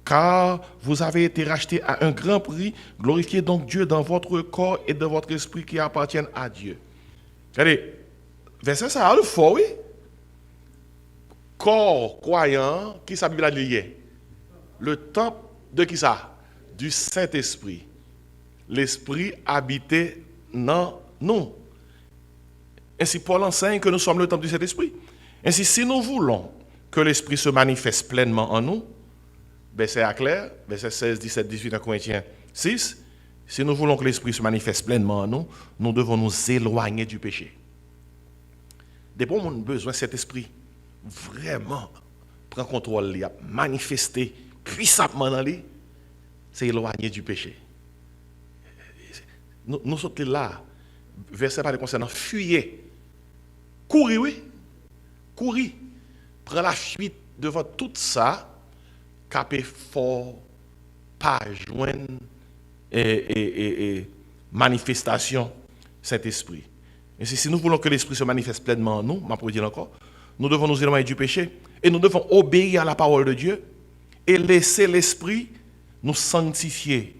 Car vous avez été rachetés à un grand prix, glorifiez donc Dieu dans votre corps et dans votre esprit qui appartiennent à Dieu. Regardez, verset ça, le fort, oui. Corps croyant, qui sa Bible a lié? Le temple de qui ça? du Saint-Esprit. L'Esprit habitait dans nous. Ainsi, Paul enseigne que nous sommes le temple du Saint-Esprit. Ainsi, si nous voulons que l'Esprit se manifeste pleinement en nous, verset clair, verset 16, 17, 18 en Corinthiens 6, si nous voulons que l'Esprit se manifeste pleinement en nous, nous devons nous éloigner du péché. Dès qu'on a besoin de cet esprit, vraiment, prendre contrôle, manifester puissamment dans lui, c'est éloigner du péché. Nous sommes là, verset par les concernant, fuyez, courir, oui, courir, prends la fuite devant tout ça, capé fort, pas joindre et manifestation Saint-Esprit. Et si nous voulons que l'Esprit se manifeste pleinement en nous, je dire encore, nous devons nous éloigner du péché et nous devons obéir à la parole de Dieu et laisser l'Esprit nous sanctifier.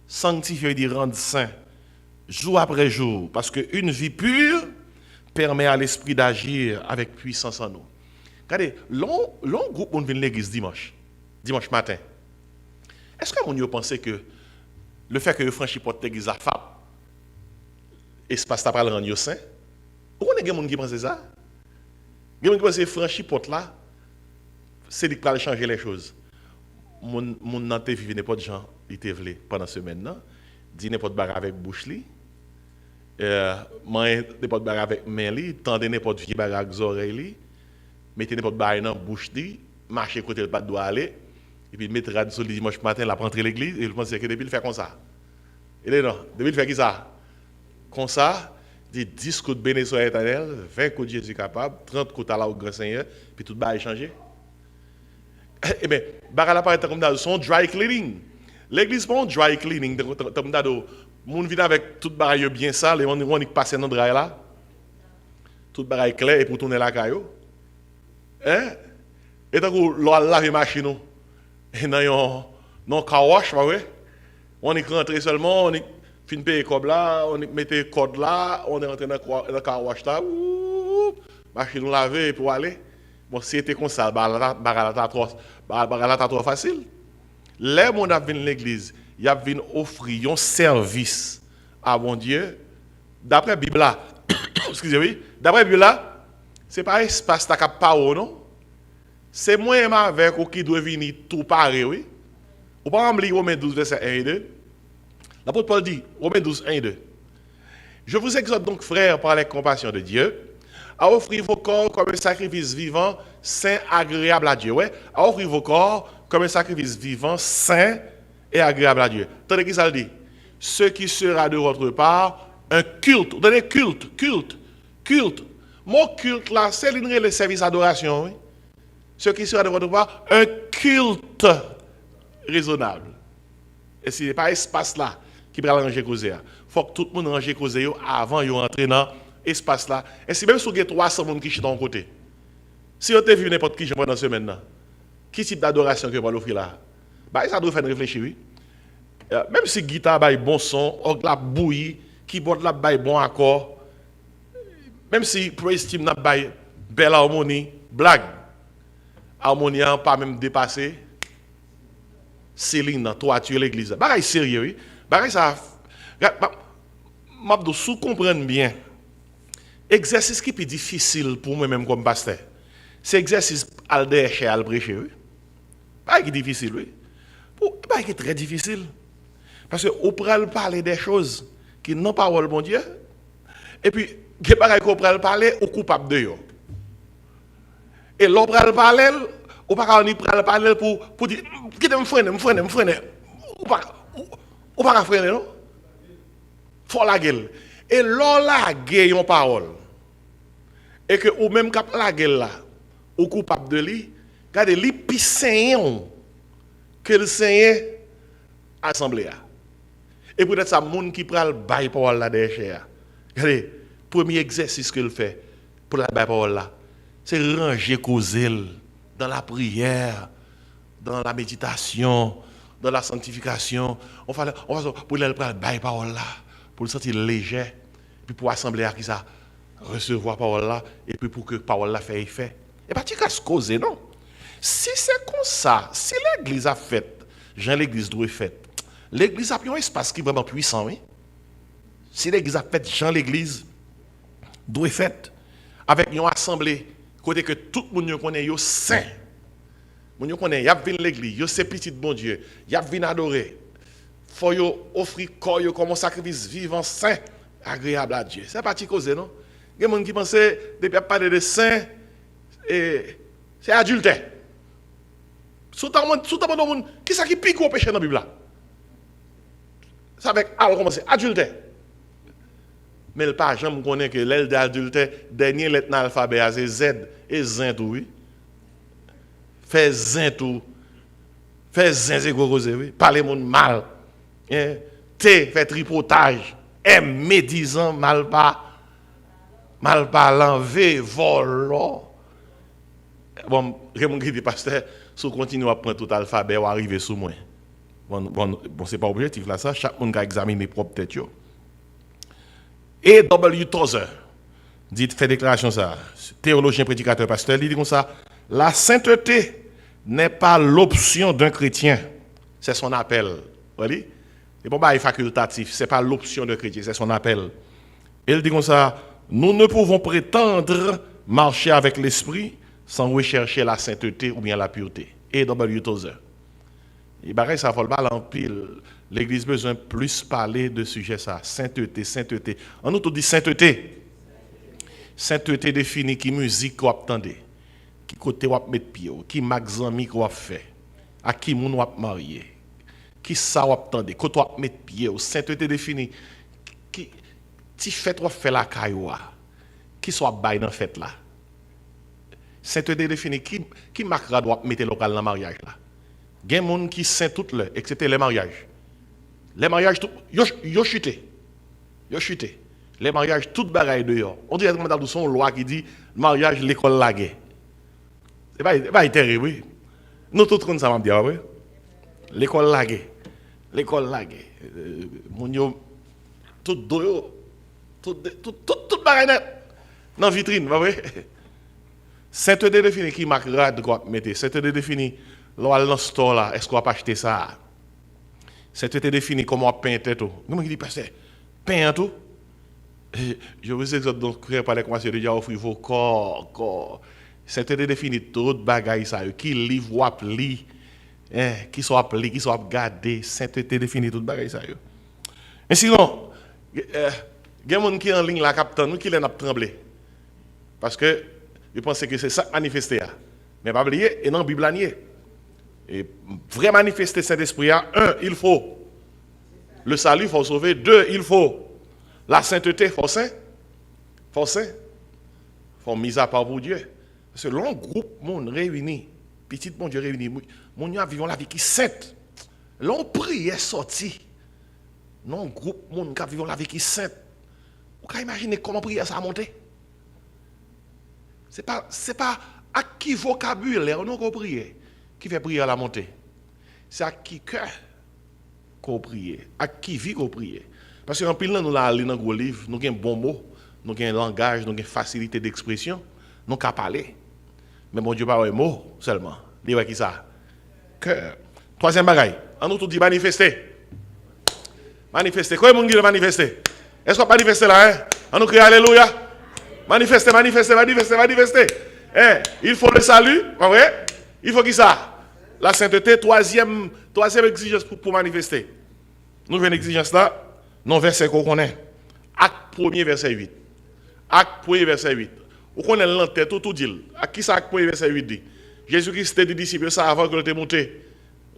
Sanctifier, dit rendre saint, jour après jour, parce qu'une vie pure permet à l'Esprit d'agir avec puissance en nous. Regardez, long groupe on vient à l'église dimanche matin. Est-ce que vous pensez que le fait que vous franchissez la porte de l'église à FAP, espace tapal rendre saint? Vous connaissez des gens qui pensent ça? Des gens qui pensent que franchir la porte là, c'est lui qui va changer les choses. Mon nante vivre n'importe gens, il te vle pendant semaine là, dit n'importe bagarre avec bouche li, manger n'importe bagarre avec main li, tendre n'importe vie bagarre avec oreille li, mettez n'importe bagarre dans bouche li, marcher côté le pas doit aller. Et puis, mettre radio sur le dimanche matin, la rentrer l'église, et je pense que depuis, il fait comme ça. Il est non, depuis, il fait qui ça? Comme ça, dit 10 coups de bénédiction éternelle, 20 coups de Jésus capable, 30 coups à la au grand Seigneur, puis tout va changer. Eh bien, bagarre apparaît comme dans son dry cleaning. L'église pas un dry cleaning, comme dans le monde vient avec toute bagaille bien sale, et on y passe dans le dry là. Toute bagaille claire, et pour tourner la caillou. Hein? Et tant que l'on lave la machine, et dans un car wash, on est rentré seulement, on est fin payer comme là, on mettait code là, on est rentré dans le car wash là, machine laver pour aller. Bon, si c'était comme ça, bagarre trop facile. Les gens qui viennent à l'église, ils viennent offrir un service à mon Dieu. D'après la Bible, excusez-moi, d'après la Bible, ce n'est pas espace qui pas non? C'est moi-même avec qui doit venir tout pareil, oui. Ou pas en lire Romains 12, verset 1 et 2. L'apôtre Paul dit, Romains 12, 1 et 2. Je vous exhorte donc, frères, par la compassion de Dieu, à offrir vos corps comme un sacrifice vivant, saint, agréable à Dieu. Ouais? À offrir vos corps comme un sacrifice vivant, saint et agréable à Dieu. Attendez qui ça le dit? Ce qui sera de votre part un culte. Vous donnez culte. Mon culte là, c'est le service d'adoration, oui. Ce qui sera de votre part un culte raisonnable. Et ce n'est pas l'espace là qui va ranger causer. Il faut que tout le monde range causer avant de rentrer dans l'espace là. Et si même si vous avez 300 personnes qui sont de côté, si vous avez vu n'importe qui pendant cette semaine, qui type d'adoration que vous allez offrir là? Bah, ça doit faire réfléchir, oui. Même si la guitare a bon son, la bouillie, keyboard a bon accord, même si praise team a belle harmonie, blague. Harmonie n'a pas même dépassé Céline dans toiture l'église. Bagaille sérieux, oui. Bagaille ça. M'abdou sous comprendre bien. Exercice qui est plus difficile pour moi-même comme pasteur. C'est exercice al décher al prêcher, oui. Bagaille qui est difficile, oui. Bagaille qui est très difficile. Parce que on peut parler des choses qui n'ont pas parole bon Dieu. Et puis, il bagaille qu'on peut parler au coupable de eux. Et l'on peut parler, ou pas qu'on parler pour dire, qui me freine. Ou pas freiner, non? Faut la gueule. Et l'on la gueule en parole. Et que ou même cap la gueule là, ou coupable de lui, regardez, lui plus saignon que le saignant assemblée. Et peut-être ça, monde qui prend le bail parole là derrière. Regardez, premier exercice qu'il fait pour la bail parole là, c'est ranger causer dans la prière, dans la méditation, dans la sanctification. On va pour le prendre bail parole là, pour le sentir léger, puis pour assembler à qui ça recevoir parole là, et puis pour que parole là fait effet. Et pas tu casse causer non. Si c'est comme ça, si l'église a fait, Jean l'église doit faire. L'église a un espace qui est vraiment puissant, oui. Si l'église a fait Jean l'église, doit être faite avec une assemblée, côté que tout le monde connaît, yo saint. Moun connaît, y a vinn l'église, yo c'est petit bon Dieu, y a vinn adorer. Faut yo offrir corps yo comme un sacrifice vivant saint, agréable à Dieu. C'est pas petit cause non. Il y a des gens qui pensent depuis parler de saint et c'est adultère. Sous ta monde, qui ça qui pique au péché dans la Bible là? Ça avec alors commencer adultère. Mais le pas jamais connaît que l'aile d'adultère dernier lettre dans l'alphabet c'est Z et zin tout oui. Fait zin tout. Fait zin c'est cause oui. Parler monde mal. Hein? T fait tripotage. M médisant mal parlant V volo. Bon, Raymond qui dit pasteur, si on continue à prendre tout l'alphabet ou arriver sous moi. Bon, c'est pas objectif là ça, chaque monde a examiné propre tête yo. Et W. Tozer dit fait déclaration ça, théologien prédicateur pasteur, il dit comme ça, la sainteté n'est pas l'option d'un chrétien, c'est son appel. Vous voyez? C'est pas facultatif, c'est pas l'option d'un chrétien, c'est son appel. Il dit comme ça, nous ne pouvons prétendre marcher avec l'esprit sans rechercher la sainteté ou bien la pureté. Et W. Tozer. Et pareil, ça faut le bal en pile. L'église a besoin plus parler de sujet ça. Sainteté, sainteté. On nous dit sainteté. Sainteté définit qui musique qu'on attendait, qui côté on mettre pied, qui maxami qu'on fait, à qui moun on marié, qui ça on attendait, côté on mettre pied. Sainteté définit qui ti fait on fait la cailloua, qui soit bail dans fête là. Sainteté définit qui marquera doit mettre local dans le mariage là. Il y a des gens qui saint tout le, excepté les mariages. Les mariages, yo chuté. Yo chuté. Les mariages, tout bagaille dehors. On dirait que dans son loi qui dit mariage, l'école laguée. C'est pas terrible, oui. Nous tous comme ça, on dit, oui. L'école laguée. L'école laguée. Mon yo, tout doyo, tout bagaille net. Dans la vitrine, vous voyez. Sainteté définit qui marquera de quoi mettre. Sainteté définit, l'on dans store là, est-ce qu'on va pas acheter ça? Sainteté définit comment on peint tout. Comment il dit, pasteur, peint tout? Je vous exhorte donc à parler comment c'est déjà offrir vos corps. Sainteté définit tout bagaille ça, qui livre ou appli, qui soit appli, qui soit gardé. Sainteté définit tout bagaille ça. Mais sinon, il y a des gens qui sont en ligne là, captant, nous qui les a tremblé. Parce que je pense que c'est ça manifesté. Mais pas oublier, et non, Bible nier. Et vrai manifester Saint-Esprit, un, il faut le salut, il faut sauver. Deux, il faut la sainteté, il faut saint. Il faut mise à part pour Dieu. Parce que long groupe, monde réuni, petit monde réuni, mon vivons la vie qui sainte. L'on prière sorti. Non groupe, monde qui vivons la vie qui sainte. Vous pouvez imaginer comment prière ça a monté? C'est pas à qui vocabulaire nous qu'on prie qui fait prier à la montée. C'est à qui cœur qu'on prie, à qui vie qu'on prie. Parce que en pile nous là dans gros livre, nous avons bon mot, nous avons un langage, nous avons une facilité d'expression, nous avons parler. Mais mon Dieu pas un mot seulement. Dis qui ça? Cœur. Troisième bagaille, on nous tout dit manifester. Manifester. Quoi mon Dieu manifester? Est-ce qu'on manifester là hein? On nous crie alléluia. Manifester. Il faut le salut, pas vrai? Il faut qui ça? La sainteté, troisième exigence pour manifester. Nous avons une exigence là, non verset qu'on connaît. Acte 1er, verset 8. Acte 1er, verset 8. Vous connaissez l'entête, tout dit. À qui ça, Acte 1er, verset 8 dit? Jésus-Christ était des disciples, ça avant qu'il était monté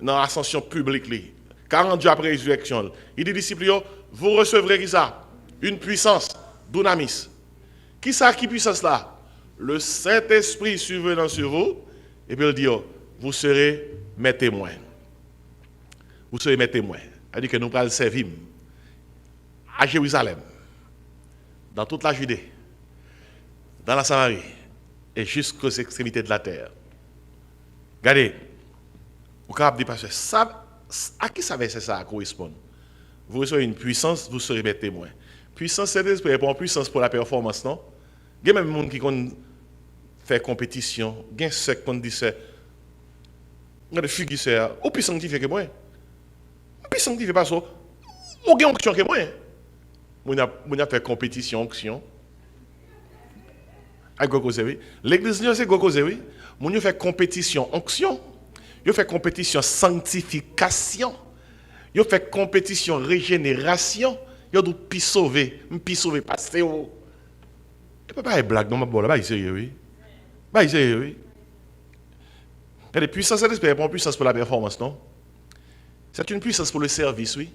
dans l'ascension publique. 40 jours après la résurrection. Il dit disciples, vous recevrez qui ça? Une puissance, dunamis. Qui ça, qui puissance là? Le Saint-Esprit survenant sur vous, et puis il dit, vous serez mes témoins. Vous serez mes témoins. C'est-à-dire que nous allons servir à Jérusalem, dans toute la Judée, dans la Samarie, et jusqu'aux extrémités de la terre. Regardez, vous pouvez dire, parce que ça, à qui ça correspond? Vous recevez une puissance, vous serez mes témoins. Puissance, c'est l'esprit, pas une puissance pour la performance, non? Il y a même des gens qui fait compétition, il y a ceux qui disent, il y a des figures, ou puissant qui fait que moi. Puis sanctifié par ça. Ou gen onction que moi. Moun a fait compétition onction. Avec Gokoze, oui. L'église, c'est Gokoze, oui. Moun a fait compétition onction. Yo fait compétition sanctification. Yo fait compétition régénération. Yo dou pi sauver passer au. Et pas blague non ma là, sérieux, oui. Bah sérieux, oui. Et la puissance de l'esprit, pas une puissance pour la performance, non? C'est une puissance pour le service, oui.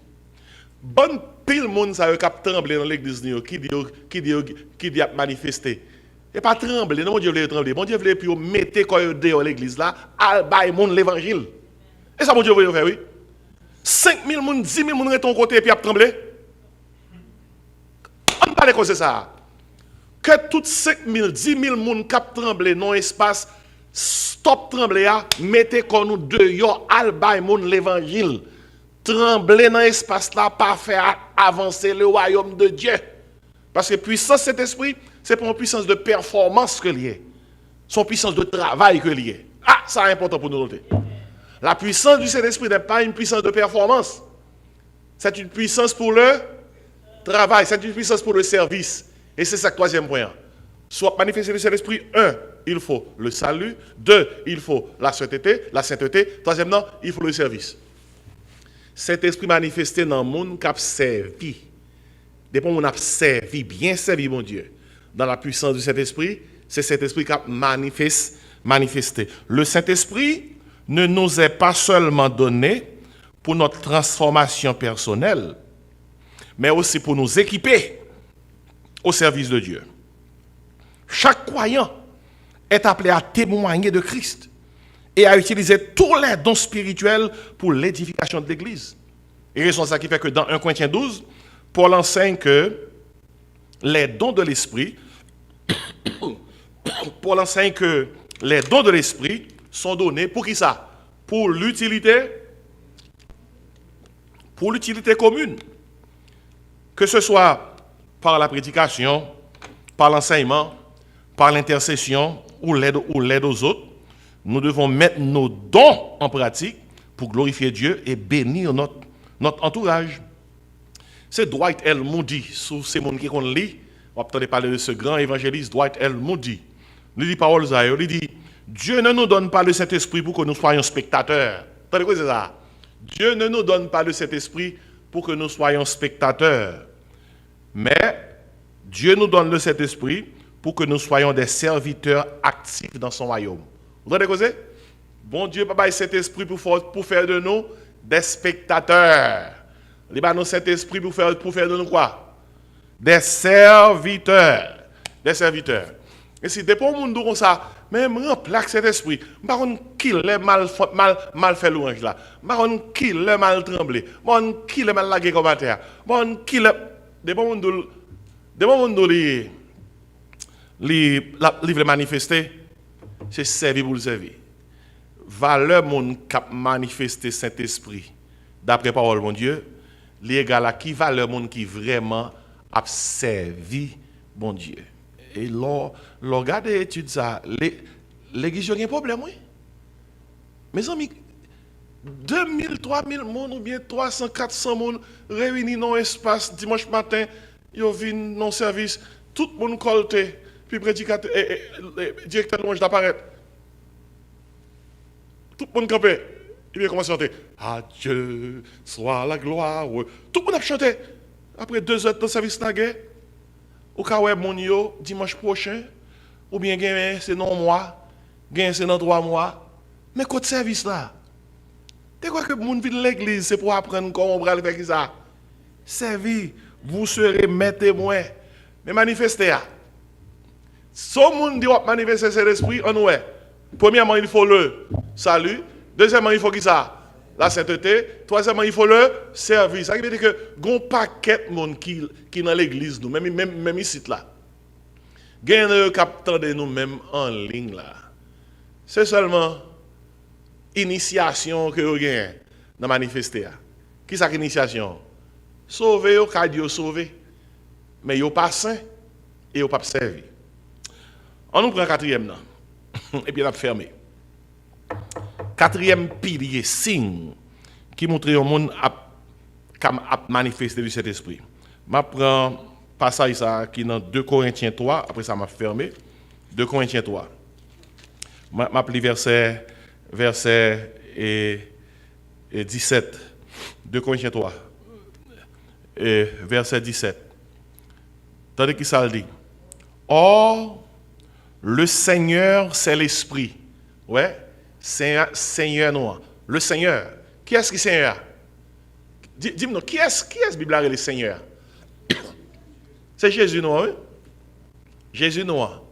Bonne pile monde ça cap trembler dans l'église qui dit manifester. Et pas trembler, non, mon Dieu voulait trembler. Mon Dieu voulait puis mettre quoi dehors l'église là, al bail monde l'évangile. Et ça mon Dieu voulait faire, oui. 5 000 monde, 10 000 monde ton côté et puis a trembler. On parle de ça. Que toutes 5 000, 10 000 monde cap trembler dans espace, stop trembler, mettez comme nous dehors al bail monde l'évangile. Trembler dans l'espace là, pas faire avancer le royaume de Dieu. Parce que puissance cet esprit, c'est pas une puissance de performance que lié. Son puissance de travail que lié. Ah, ça est important pour nous noter. La puissance du Saint-Esprit n'est pas une puissance de performance. C'est une puissance pour le travail, c'est une puissance pour le service. Et c'est ça le troisième point. Soit manifester le Saint-Esprit, 1, il faut le salut. 2, il faut la sainteté. Troisièmement, il faut le service. Cet esprit manifesté dans le monde qui a servi. Depuis qu'on a servi, bien servi, mon Dieu. Dans la puissance du Saint-Esprit, c'est cet esprit qui a manifesté. Le Saint-Esprit ne nous est pas seulement donné pour notre transformation personnelle, mais aussi pour nous équiper au service de Dieu. Chaque croyant est appelé à témoigner de Christ et à utiliser tous les dons spirituels pour l'édification de l'Église. Et c'est ça qui fait que dans 1 Corinthiens 12, Paul enseigne que les dons de l'Esprit, Paul enseigne que les dons de l'Esprit sont donnés pour qui ça? Pour l'utilité commune. Que ce soit par la prédication, par l'enseignement, par l'intercession ou l'aide aux autres, nous devons mettre nos dons en pratique pour glorifier Dieu et bénir notre entourage. C'est Dwight L. Moody, sous ces gens qui lit, on va parler de ce grand évangéliste Dwight L. Moody. Il dit parole ça, il dit Dieu ne nous donne pas le Saint-Esprit pour que nous soyons spectateurs. Attendez quoi c'est ça? Dieu ne nous donne pas le Saint-Esprit pour que nous soyons spectateurs. Mais Dieu nous donne le Saint-Esprit pour que nous soyons des serviteurs actifs dans son royaume. Vous entendez quoi c'est? Bon Dieu, papa, Saint-Esprit pour faire de nous des spectateurs. Il va nous Saint-Esprit pour faire de nous quoi? Des serviteurs. Des serviteurs. Et si depuis on dit comme ça, même remplace cet esprit, par contre qui le mal fait louange là, par contre qui le mal tremblé, bon qui le mal lagué commentaire, bon qui le depuis on dit livre manifester, c'est servir pour le servir. Valeur mon cap manifester Saint-Esprit d'après parole mon Dieu, l'égal à qui valeur mon qui vraiment a servi bon Dieu. Et là, regardez l'étude ça, l'église a un problème, oui. Mes amis, 2000, 3000 personnes ou bien 300, 400 personnes réunis dans l'espace dimanche matin, ils viennent dans le service, tout le monde colté, puis prédicateur, directeur de louange d'apparaître. Tout le monde campé. Il vient commencer à chanter. À Dieu soit la gloire. Tout le monde a chanté. Après 2 heures de service na guerre, ou ka wè mon yo dimanche prochain, ou bien c'est non mois, c'est dans 3 mois. Mais côté service là, tu crois que le monde vient de l'église, c'est pour apprendre comment on va faire ça? Servi, vous serez mes témoins. Mais manifestez. Si le monde dit manifester cet esprit, on ouais. Premièrement, il faut le salut. Deuxièmement, il faut qui ça? La sainteté. Troisièmement, il faut le service. Ça veut dire que gon paquet de monde qui dans l'église nous, même ici là. Gagne captant de nous même en ligne là. C'est seulement initiation que vous gagnez dans manifester. Qui ça initiation? Sauver au cas Dieu sauver. Mais yo pas saint et yo pas servi. On nous prend 4e là. Et puis on a fermé. 4e pilier, signe, qui montre au monde a manifesté du Saint-Esprit. Je prends passage ça qui est dans 2 Corinthiens 3, après ça m'a fermé. 2 Corinthiens 3. Je lis verset 17. 2 Corinthiens 3. Verset 17. Tandis qu'il ça le dit. Or, le Seigneur, c'est l'Esprit. Ouais, Seigneur noir. Le Seigneur. Qui est-ce qui est Seigneur? Dis-moi, qui est-ce Bible le Seigneur? C'est Jésus noir, oui? Jésus noir.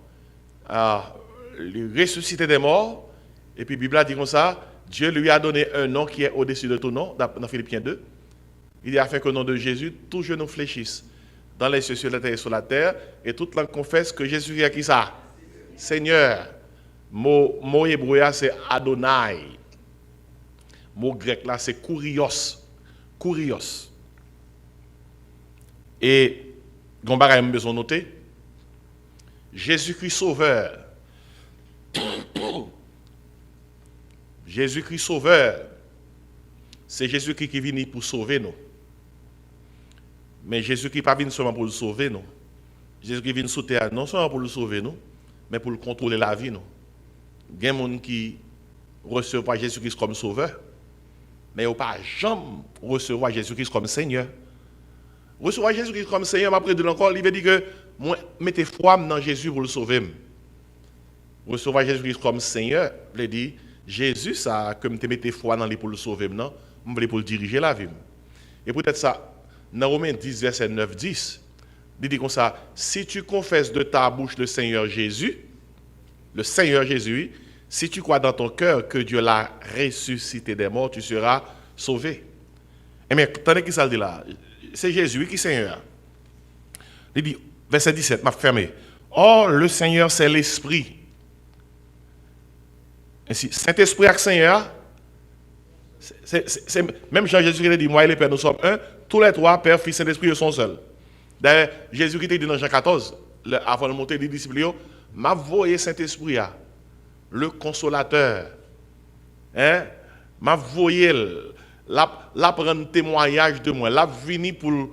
Le ressuscité des morts. Et puis, la Bible dit comme ça, Dieu lui a donné un nom qui est au-dessus de tout nom, dans Philippiens 2. Il dit afin qu'au nom de Jésus, tous genoux fléchissent dans les cieux, sur la terre et sur la terre, et toute langue confesse que Jésus est qui ça? Seigneur. Mot hébreu, c'est Adonai. Mot grec là, c'est Kurios. Kurios. Et, Gombar a besoin de noter, Jésus-Christ sauveur. Jésus-Christ sauveur. C'est Jésus-Christ qui vient pour sauver nous. Mais Jésus-Christ n'est pas venu seulement pour nous sauver nous. Jésus-Christ vient sur terre non seulement pour nous sauver nous, mais pour contrôler la vie nous. Il y a des gens qui reçoivent Jésus-Christ comme sauveur, mais ils n'ont pas jamais recevoir Jésus-Christ comme Seigneur. Recevoir Jésus-Christ comme Seigneur, après de l'encore, il veut dire que moi, mettez foi dans Jésus pour le sauver. Recevoir Jésus-Christ comme Seigneur, il veut dire Jésus, ça, comme tu mettez foi dans lui pour le sauver, non, pour le diriger la vie. Et peut-être ça, dans Romains 10, verset 9-10, il dit comme ça, si tu confesses de ta bouche le Seigneur Jésus, si tu crois dans ton cœur que Dieu l'a ressuscité des morts, tu seras sauvé. Et mais, attendez qui ça dit là? C'est Jésus qui est Seigneur. Il dit, verset 17, m'a fermé. Or, le Seigneur, c'est l'Esprit. Ainsi, Saint-Esprit avec Seigneur, même Jean-Jésus qui dit, moi et le Père, nous sommes un, tous les trois, Père, Fils, Saint-Esprit, ils sont seuls. D'ailleurs, Jésus qui dit dans Jean 14, avant de monter les disciples, m'a voyé Saint-Esprit, le consolateur. M'a voyé, la prendre témoignage de moi, la vini pour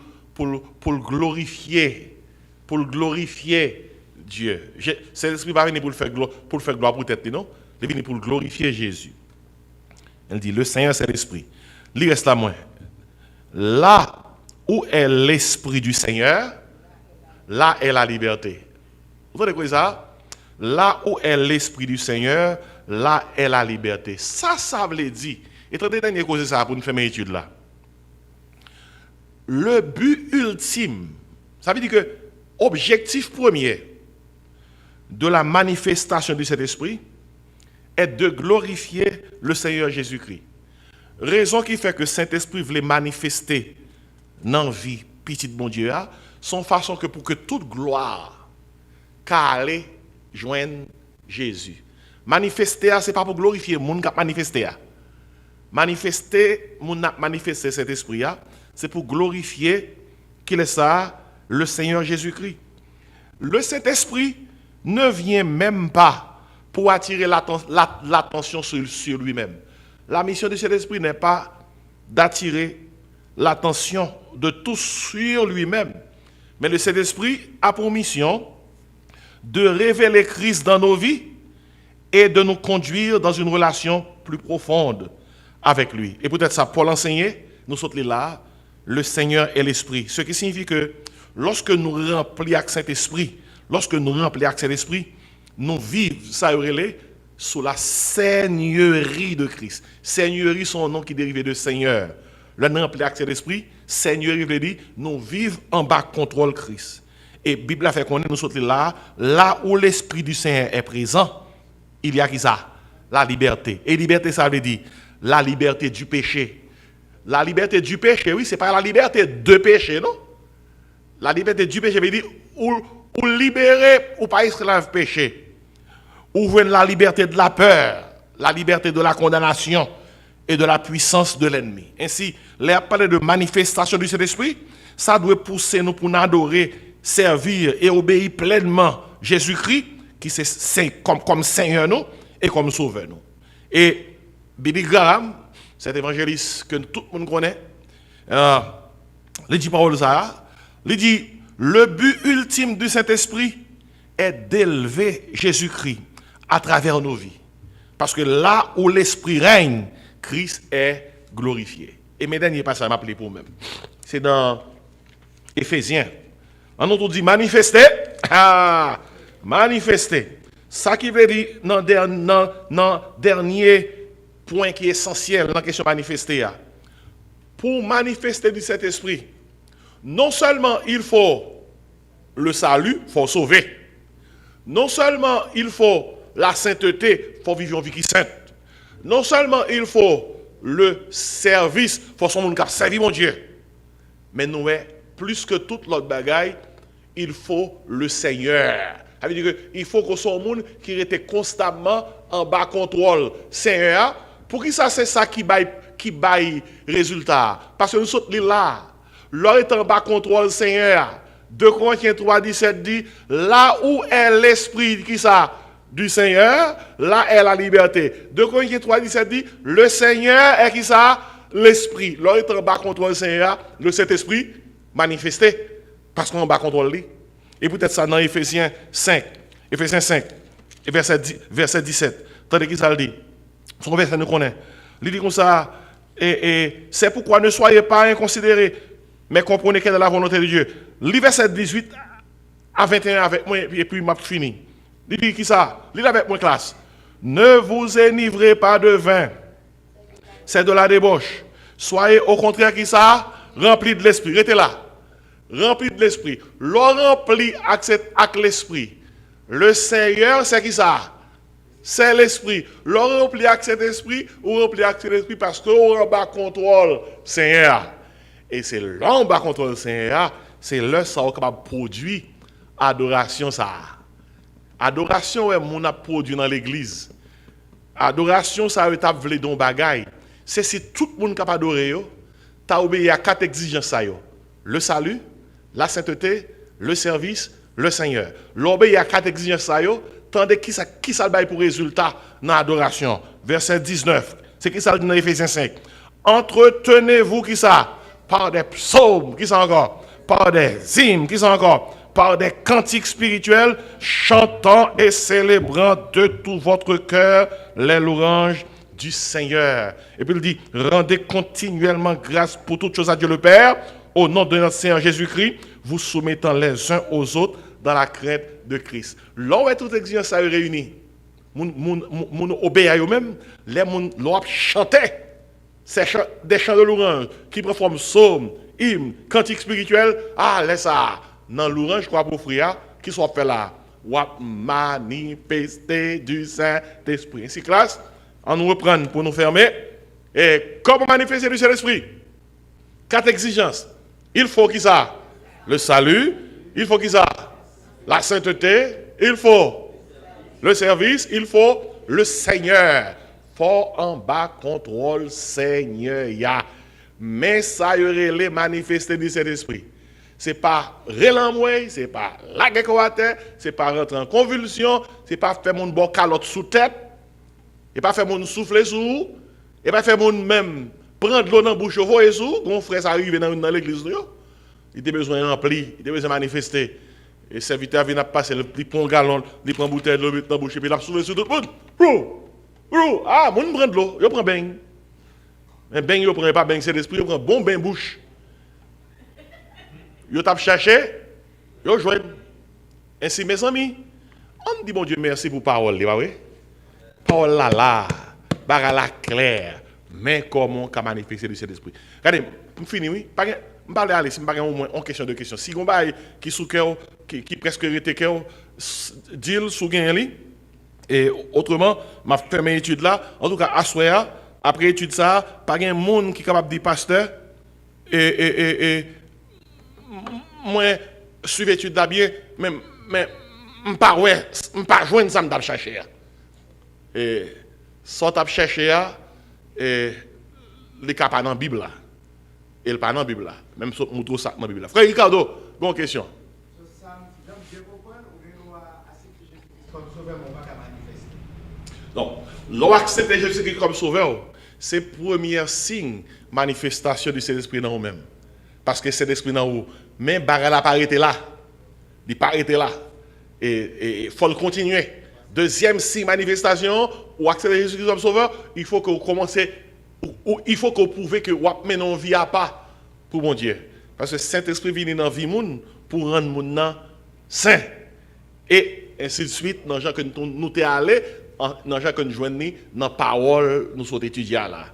glorifier Dieu. Saint-Esprit va venir pour faire gloire pour tête, non? Il vient pour glorifier Jésus. Elle dit, le Seigneur, c'est l'Esprit. Il reste là, moi. Là où est l'Esprit du Seigneur, là est la liberté. Vous entendez quoi ça? Là où est l'Esprit du Seigneur, là est la liberté. Ça veut dire, et très dernier cause ça pour nous faire une étude là. Le but ultime, ça veut dire que objectif premier de la manifestation du Saint-Esprit est de glorifier le Seigneur Jésus-Christ. Raison qui fait que Saint-Esprit voulait manifester dans la vie petite bon Dieu, son façon que pour que toute gloire qu'allait joindre Jésus. Manifester, ce n'est pas pour glorifier le monde qui a manifesté. Manifester, mon manifester cet esprit, c'est pour glorifier qu'il est ça, le Seigneur Jésus-Christ. Le Saint-Esprit ne vient même pas pour attirer l'attention sur lui-même. La mission de cet esprit n'est pas d'attirer l'attention de tous sur lui-même. Mais le Saint-Esprit a pour mission de révéler Christ dans nos vies et de nous conduire dans une relation plus profonde avec lui. Et peut-être ça, pour l'enseigner, nous sommes là, le Seigneur est l'Esprit. Ce qui signifie que lorsque nous remplissons avec Saint-Esprit, nous vivons, ça relève, sous la seigneurie de Christ. Seigneurie, son nom qui dérive de Seigneur. Le nom rempli avec Saint-Esprit, Seigneurie veut dire, nous vivons en bas contrôle Christ. Et la Bible a fait qu'on est, nous sommes là où l'Esprit du Seigneur est présent, il y a qui ça? La liberté. Et liberté, ça veut dire la liberté du péché. La liberté du péché, oui, c'est pas la liberté de péché, non? La liberté du péché veut dire ou libérer ou pas esclave péché. Ou la liberté de la peur, la liberté de la condamnation et de la puissance de l'ennemi. Ainsi, les parler de manifestation du Saint-Esprit, ça doit pousser nous pour nous adorer, servir et obéir pleinement Jésus-Christ, qui c'est comme Seigneur nous et comme Sauveur nous. Et Billy Graham, cet évangéliste que tout le monde connaît, Il dit parole ça, il dit le but ultime du Saint-Esprit est d'élever Jésus-Christ à travers nos vies. Parce que là où l'Esprit règne, Christ est glorifié. Et mes derniers passages m'appelez pour même. C'est dans Éphésiens. En autre dit manifester. Ah, manifester. Ça qui veut dire dans dernier point qui est essentiel dans la question manifester. Pour manifester du Saint-Esprit, non seulement il faut le salut, il faut sauver. Non seulement il faut la sainteté, il faut vivre une vie qui est sainte. Non seulement il faut le service, il faut son monde qui servir mon Dieu. Mais nous, plus que toute l'autre bagaille, il faut le Seigneur. Ça veut dire qu'il faut que son monde qui était constamment en bas contrôle Seigneur. Pour qui ça, c'est ça qui baille résultat. Parce que nous sommes là. L'or est en bas contrôle Seigneur. 2 Corinthiens 3, 17 dit, là où est l'esprit qui ça du Seigneur, là est la liberté. 2 Corinthiens 3, 17 dit, le Seigneur est qui ça? L'esprit. L'or est en bas contrôle Seigneur, le Saint-Esprit manifesté. Parce qu'on est en bas contrôle lui. Et peut-être ça dans Éphésiens 5, et verset 17. Tandis qu'il ça le dit. Son verset nous connaît. Il dit comme ça, et c'est pourquoi ne soyez pas inconsidérés, mais comprenez quelle est la volonté de Dieu. Le verset 18 à 21 avec moi, et puis m'a fini. Il dit qui ça? Lis avec moi classe. Ne vous enivrez pas de vin. C'est de la débauche. Soyez au contraire qui ça? Remplis de l'esprit. Restez là. Remplis de l'esprit. L'on remplit avec l'esprit. Le Seigneur, c'est qui ça? C'est l'esprit. L'on remplit avec cet esprit, ou remplit avec cet esprit parce qu'on en bas contrôle Seigneur. Et c'est l'on bas contrôle Seigneur, c'est le ça capable de produire adoration ça. Adoration est mon a produit dans l'église. Adoration ça est voulu don bagaille. C'est si tout le monde capable d'adorer yo, tu as obéi à 4 exigences ça yo. Le salut, la sainteté, le service, le Seigneur. L'obéir à 4 exigences ça yo, tandis qui ça bail pour résultat dans l'adoration. Verset 19. C'est qui ça dit dans Éphésiens 5. Entretenez-vous qui ça par des psaumes, qui sont encore, par des hymnes, qui sont encore, par des cantiques spirituels, chantant et célébrant de tout votre cœur les louanges du Seigneur. Et puis il dit, rendez continuellement grâce pour toutes choses à Dieu le Père, au nom de notre Seigneur Jésus-Christ, vous soumettant les uns aux autres dans la crainte de Christ. Là où est toute exigence à réunir, moun obéit à eux-mêmes, les moun l'ont chanté. C'est des chants de louange qui prennent forme psaume, hymne, cantique spirituel. Ah, laisse ça. Dans l'orange, je crois pour frère, qui soit fait là. Wap manifester du Saint-Esprit. Ainsi, classe, on nous reprend pour nous fermer. Et comment manifester du Saint-Esprit? 4 exigences. Il faut qu'il ça? Le salut. Il faut qu'il ça? La sainteté. Il faut le service. Il faut le Seigneur. Fort en bas contrôle Seigneur ya. Mais ça y aurait les manifestés du Saint-Esprit. C'est pas relanmoué, c'est pas la guerre, c'est pas rentrer en convulsion, c'est pas faire mon bon calotte sous tête, et pas faire mon souffler sous, et pas faire mon même prendre l'eau dans la bouche et sous, mon frère ça arrive dans l'église. Il a besoin de remplir, il a besoin de manifester. Et le serviteur vient passer, il prend un gallon, il prend une bouteille de l'eau dans la bouche, et puis il a soufflé sur tout le monde. Ah, mon prend de l'eau, il prend bain. Mais bain, il ne prend pas bain, c'est l'esprit, il prend bon bain bouche. Il t'a cherché, il joint. Ainsi, mes amis, on dit bon Dieu merci pour parole, oui. Parole là, la claire, mais comment on manifester le Saint-Esprit. Regardez, je finis, oui. Je parle aller, si je parle au moins en question de question. Si on bail qui sous cœur, qui presque était cœur, deal sous gain et autrement, m'a fait mes études là. En tout cas, à soir, après étude ça, pas un monde qui est capable de dire pasteur et moi suivre étude là bien, mais pas ouais, pas joindre ça me chercher. Et soit t'a chercher et les cas pas dans Bible là. Et le pas dans Bible là. Même si on trouve ça dans Bible là. Frère Ricardo, bonne question. Donc, l'accepter Jésus-Christ comme sauveur, c'est le premier signe manifestation du Saint-Esprit dans nous-mêmes. parce que c'est l'esprit dans vous. Mais barre n'a pas arrêté là. Il n'a pas arrêté là. Et il faut le continuer. Deuxième, si manifestation, ou accéder Jésus-Christ comme sauveur, il faut que vous commencez, il faut que vous prouvez que vous avez une vie à pas pour mon Dieu. Parce que Saint-Esprit vient dans la vie pour rendre moun saint. Et ainsi de suite, dans gens que nous sommes allés, dans gens que nous joignons, dans la parole, nous sommes étudiés là.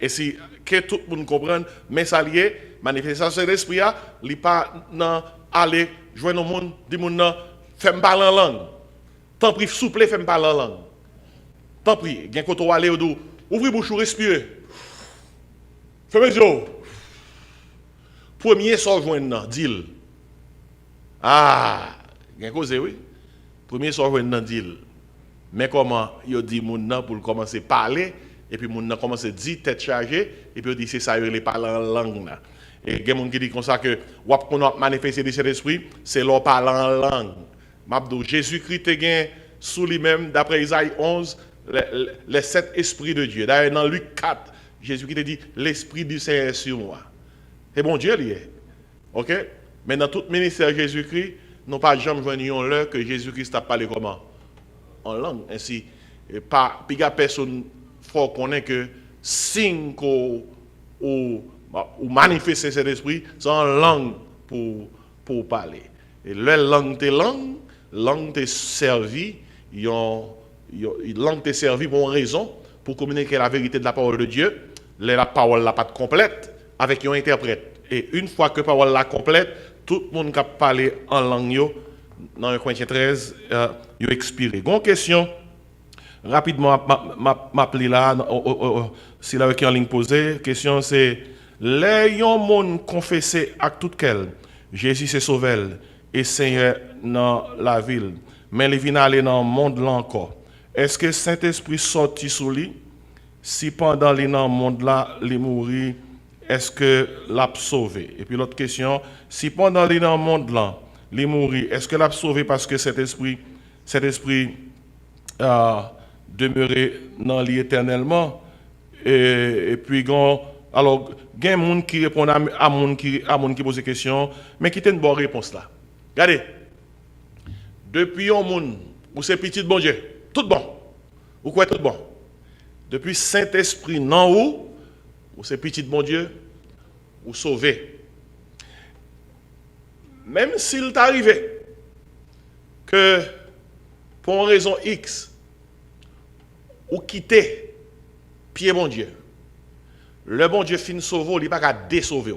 Et si que tout le monde comprenne, mais ça lié, manifestation de l'esprit, il n'est pas aller joindre le monde, dire monde, fais-moi parler en langue. Tant pis, souple, fais-moi parler en langue. Tant pis, quand on va aller au dos, ouvrez bouche, respirez. Fais-moi yeux. Premier sort joindre, dis-le. Ah, il cause, oui. Premier sort joindre, dis-le. Mais comment il dit moun pour commencer à parler, et puis moun commence à dire tête chargée, et puis il dit c'est ça, il parle en langue. Et il y a des gens qui disent comme ça que on a manifesté de cet esprit, c'est leur parler en langue. Mabdou, Jésus-Christ est sous lui-même, d'après Isaïe 11, les 7 esprits de Dieu. D'ailleurs, dans Luc 4, Jésus-Christ dit l'esprit du Seigneur est sur moi. C'est bon Dieu lié. OK? Mais dans tout ministère de Jésus-Christ, nous pas jamais joignions l'heure que Jésus-Christ a parlé comment? En langue. Ainsi, pas personne faut connaître que signe ou manifester cet esprit, c'est en langue pour parler. Et la langue t'est servie, langue t'est servie pour une raison, pour communiquer la vérité de la parole de Dieu. La parole n'est pas complète avec un interprète. Et une fois que la parole est complète, tout le monde qui parle en langue, dans 1 Corinthiens 13, il expiré. Une question, rapidement, m'appeler là, si la question en ligne posée, question c'est, les gens confessé à tout quel, Jésus s'est sauvé et Seigneur dans la ville, mais il vient aller dans le monde là encore. Est-ce que Saint-Esprit sorti sous lui, si pendant les dans le monde là, il mourit, est-ce que l'a sauvé? Et puis l'autre question, si pendant les dans le monde là, il mourit, est-ce que l'a sauvé parce que cet esprit demeurer dans lui éternellement? Et puis alors il y a des gens qui répondent à monde qui pose des questions, mais qui ont une bonne réponse là. Regardez, depuis un monde où c'est petit bon Dieu, tout bon, ou quoi tout bon. Depuis Saint-Esprit non où c'est petit bon Dieu, ou sauvé. Même s'il t'arrive que pour une raison X, ou quitter pied bon Dieu, le bon Dieu fin sauver, il n'est pas qu'à désauver.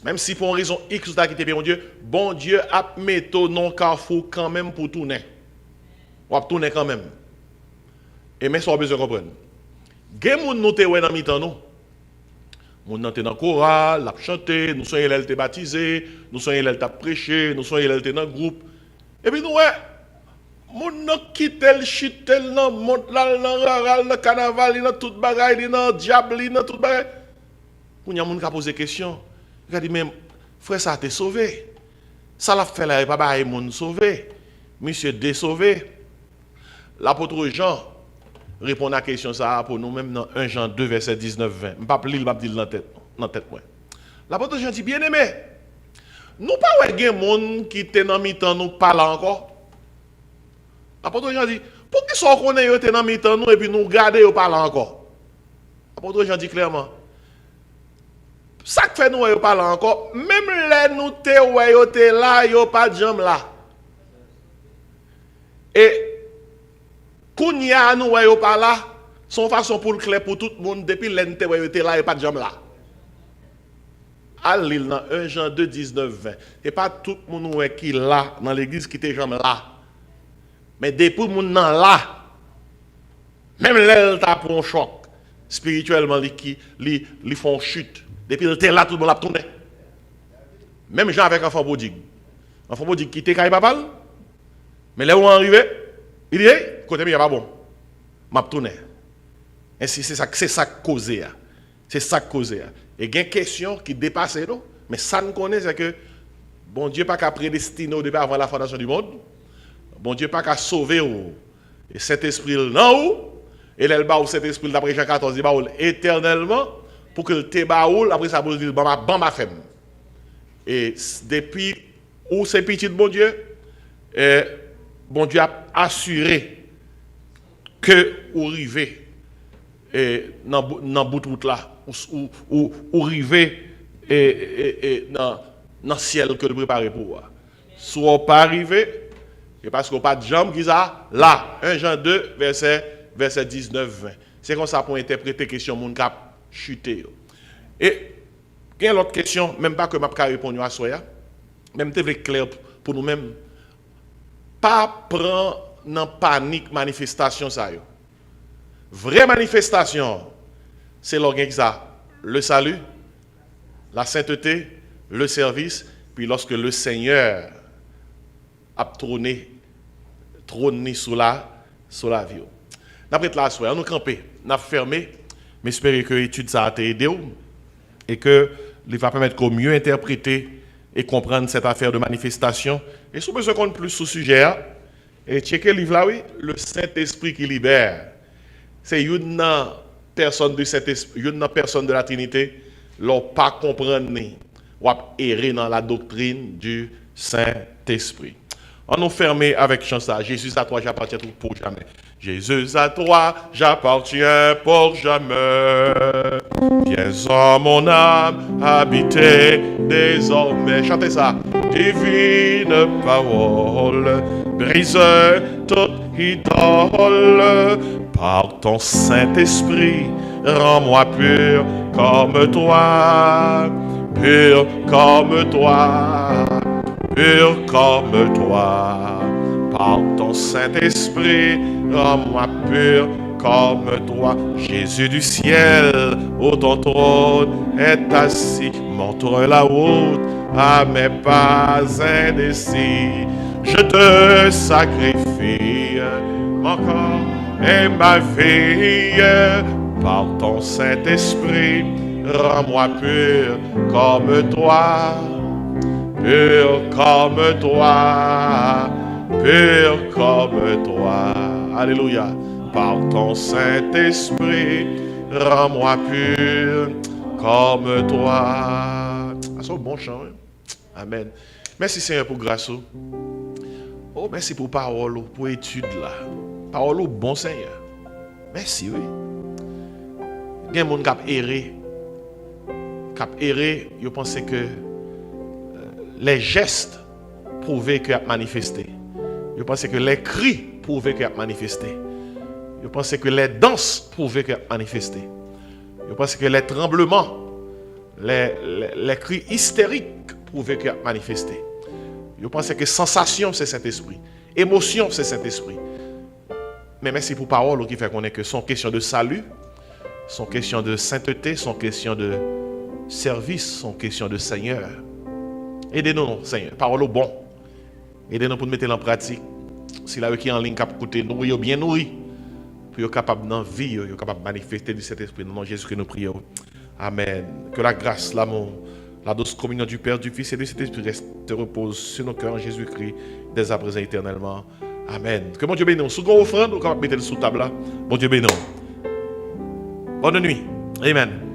Même si pour une raison X, vous avez quitté bon Dieu a mis non carrefour quand même pour tourner. On va tourner quand même. Et mais ça, on a besoin de comprendre. Gen moun nou te wè nan mitan nou. Moun nan te nan choral, l'a chanté, nous sommes l'el te baptisé, nous sommes l'el te prêché, nous sommes l'el te dans groupe. Et puis nous ouais, moun nan kitel, chitel, nan monte là, nan raral, nan carnaval, nan tout bagay, nan diable, nan tout bagay. Moun y a moun qui a posé question. Il a dit mais frère ça t'est sauvé. Ça l'a fait là, pas bail moun sauvé. Monsieur désauvé. L'apôtre Jean répond à la question ça pour nous-mêmes dans 1 Jean 2, verset 19-20. Je ne vais pas lire, je vais dire dans la tête. L'apôtre Jean dit, bien aimé, nous pas des gens qui étaient dans mi-temps nous parlent encore. L'apôtre Jean dit, pour qui sont qu'on est dans mi-temps nous et puis nous garder et parler encore. L'apôtre Jean dit clairement, ça fait nous parler encore, même les nous te là, yo pas de jambe là. Et Kounya nous voyons pas là, son façon pour le clair pour tout le monde depuis l'ente était là et pas de jambe là. Allez dans 1 Jean 2, 19, 20. Et pas tout le monde qui là dans l'église qui était jambe là. Mais depuis le monde là, même l'elle t'a pour un choc spirituellement li font chute. Depuis le était là tout le monde a tourné. Même Jean avec enfant prodigue. Enfant prodigue qui était quand papa. Mais là où on arrivé, il dit côté bien pas bon. M'a tourné. Ainsi c'est ça causé. C'est ça causé. Et il y a une question qui dépasse nous, mais ça nous connaît c'est que bon Dieu pas qu'à prédestiner au départ avant la fondation du monde. Bon Dieu pas qu'à sauver ou et cet esprit non ou et l'elba ou cet esprit d'après Jean 14 il va éternellement pour que le baoul, après ça, vous dites, bon, ma femme. Et depuis où c'est petit, bon Dieu, bon Dieu a assuré que vous arrivez dans bout de route là, ou arrivez dans le ciel que vous préparez pour vous. Si vous pas arrivé, c'est parce qu'on n'a pas de jambes qui a là. 1 Jean 2, verset 19-20. C'est comme ça pour interpréter la question mon cap chuté. Et il y a l'autre question, même pas que je vais répondre à ça, même c'est clair pour nous-mêmes. Pas prendre dans panique manifestation ça yo. Vraie manifestation, c'est le salut, la sainteté, le service, puis lorsque le Seigneur a trôné sous la vie. D'après la soirée, nous camper, nous fermé, mais j'espère que l'étude ça a aidé et que il va permettre qu'on mieux interpréter et comprendre cette affaire de manifestation. Et si vous besoin qu'on plus sur ce sujet, et checker le livre là, oui, le Saint-Esprit qui libère. C'est une personne de Saint-Esprit, une personne de la Trinité, l'on pas comprendre ou errer dans la doctrine du Saint-Esprit. On nous ferme avec chanson. Jésus à toi, j'appartiens pour jamais. Jésus à toi, j'appartiens pour jamais. Viens en mon âme, habiter désormais. Chantez ça. Divine parole, brise toute idole. Par ton Saint-Esprit, rends-moi pur comme toi. Pur comme toi. Pur comme toi, par ton Saint-Esprit, rends-moi pur comme toi. Jésus du ciel, où ton trône est assis, montre la route à mes pas indécis. Je te sacrifie mon corps et ma vie, par ton Saint-Esprit, rends-moi pur comme toi. Pur comme toi, pur comme toi. Alléluia. Par ton Saint-Esprit, rends-moi pur comme toi. C'est un bon chant. Hein? Amen. Merci Seigneur pour grâce. Oh, merci pour parole, pour étude là. Parole bon Seigneur. Merci, oui. Il y a des gens qui ont erré, ils pensaient que les gestes prouvaient qu'il a manifesté. Je pensais que les cris prouvaient qu'il a manifesté. Je pensais que les danses prouvaient qu'il a manifesté. Je pensais que les tremblements, les cris hystériques prouvaient qu'il a manifesté. Je pensais que sensation, c'est Saint-Esprit. Émotion, c'est Saint-Esprit. Mais merci pour parole qui fait qu'on est que son question de salut, son question de sainteté, son question de service, son question de Seigneur. Aidez-nous, Seigneur. Parole au bon. Aidez-nous pour nous mettre en pratique. Si là qui est en ligne, cap côté nous, bien nourris. Puis être capable dans vie, être capable de manifester du Saint-Esprit. Dans le nom de Jésus que nous prions. Amen. Que la grâce, l'amour, la douce communion du Père, du Fils et du Saint-Esprit reste repose sur nos cœurs en Jésus-Christ, dès à présent éternellement. Amen. Que mon Dieu bénisse. Sous grande offrande, nous capable mettre sous table là. Bon Dieu bénisse. Bonne nuit. Amen.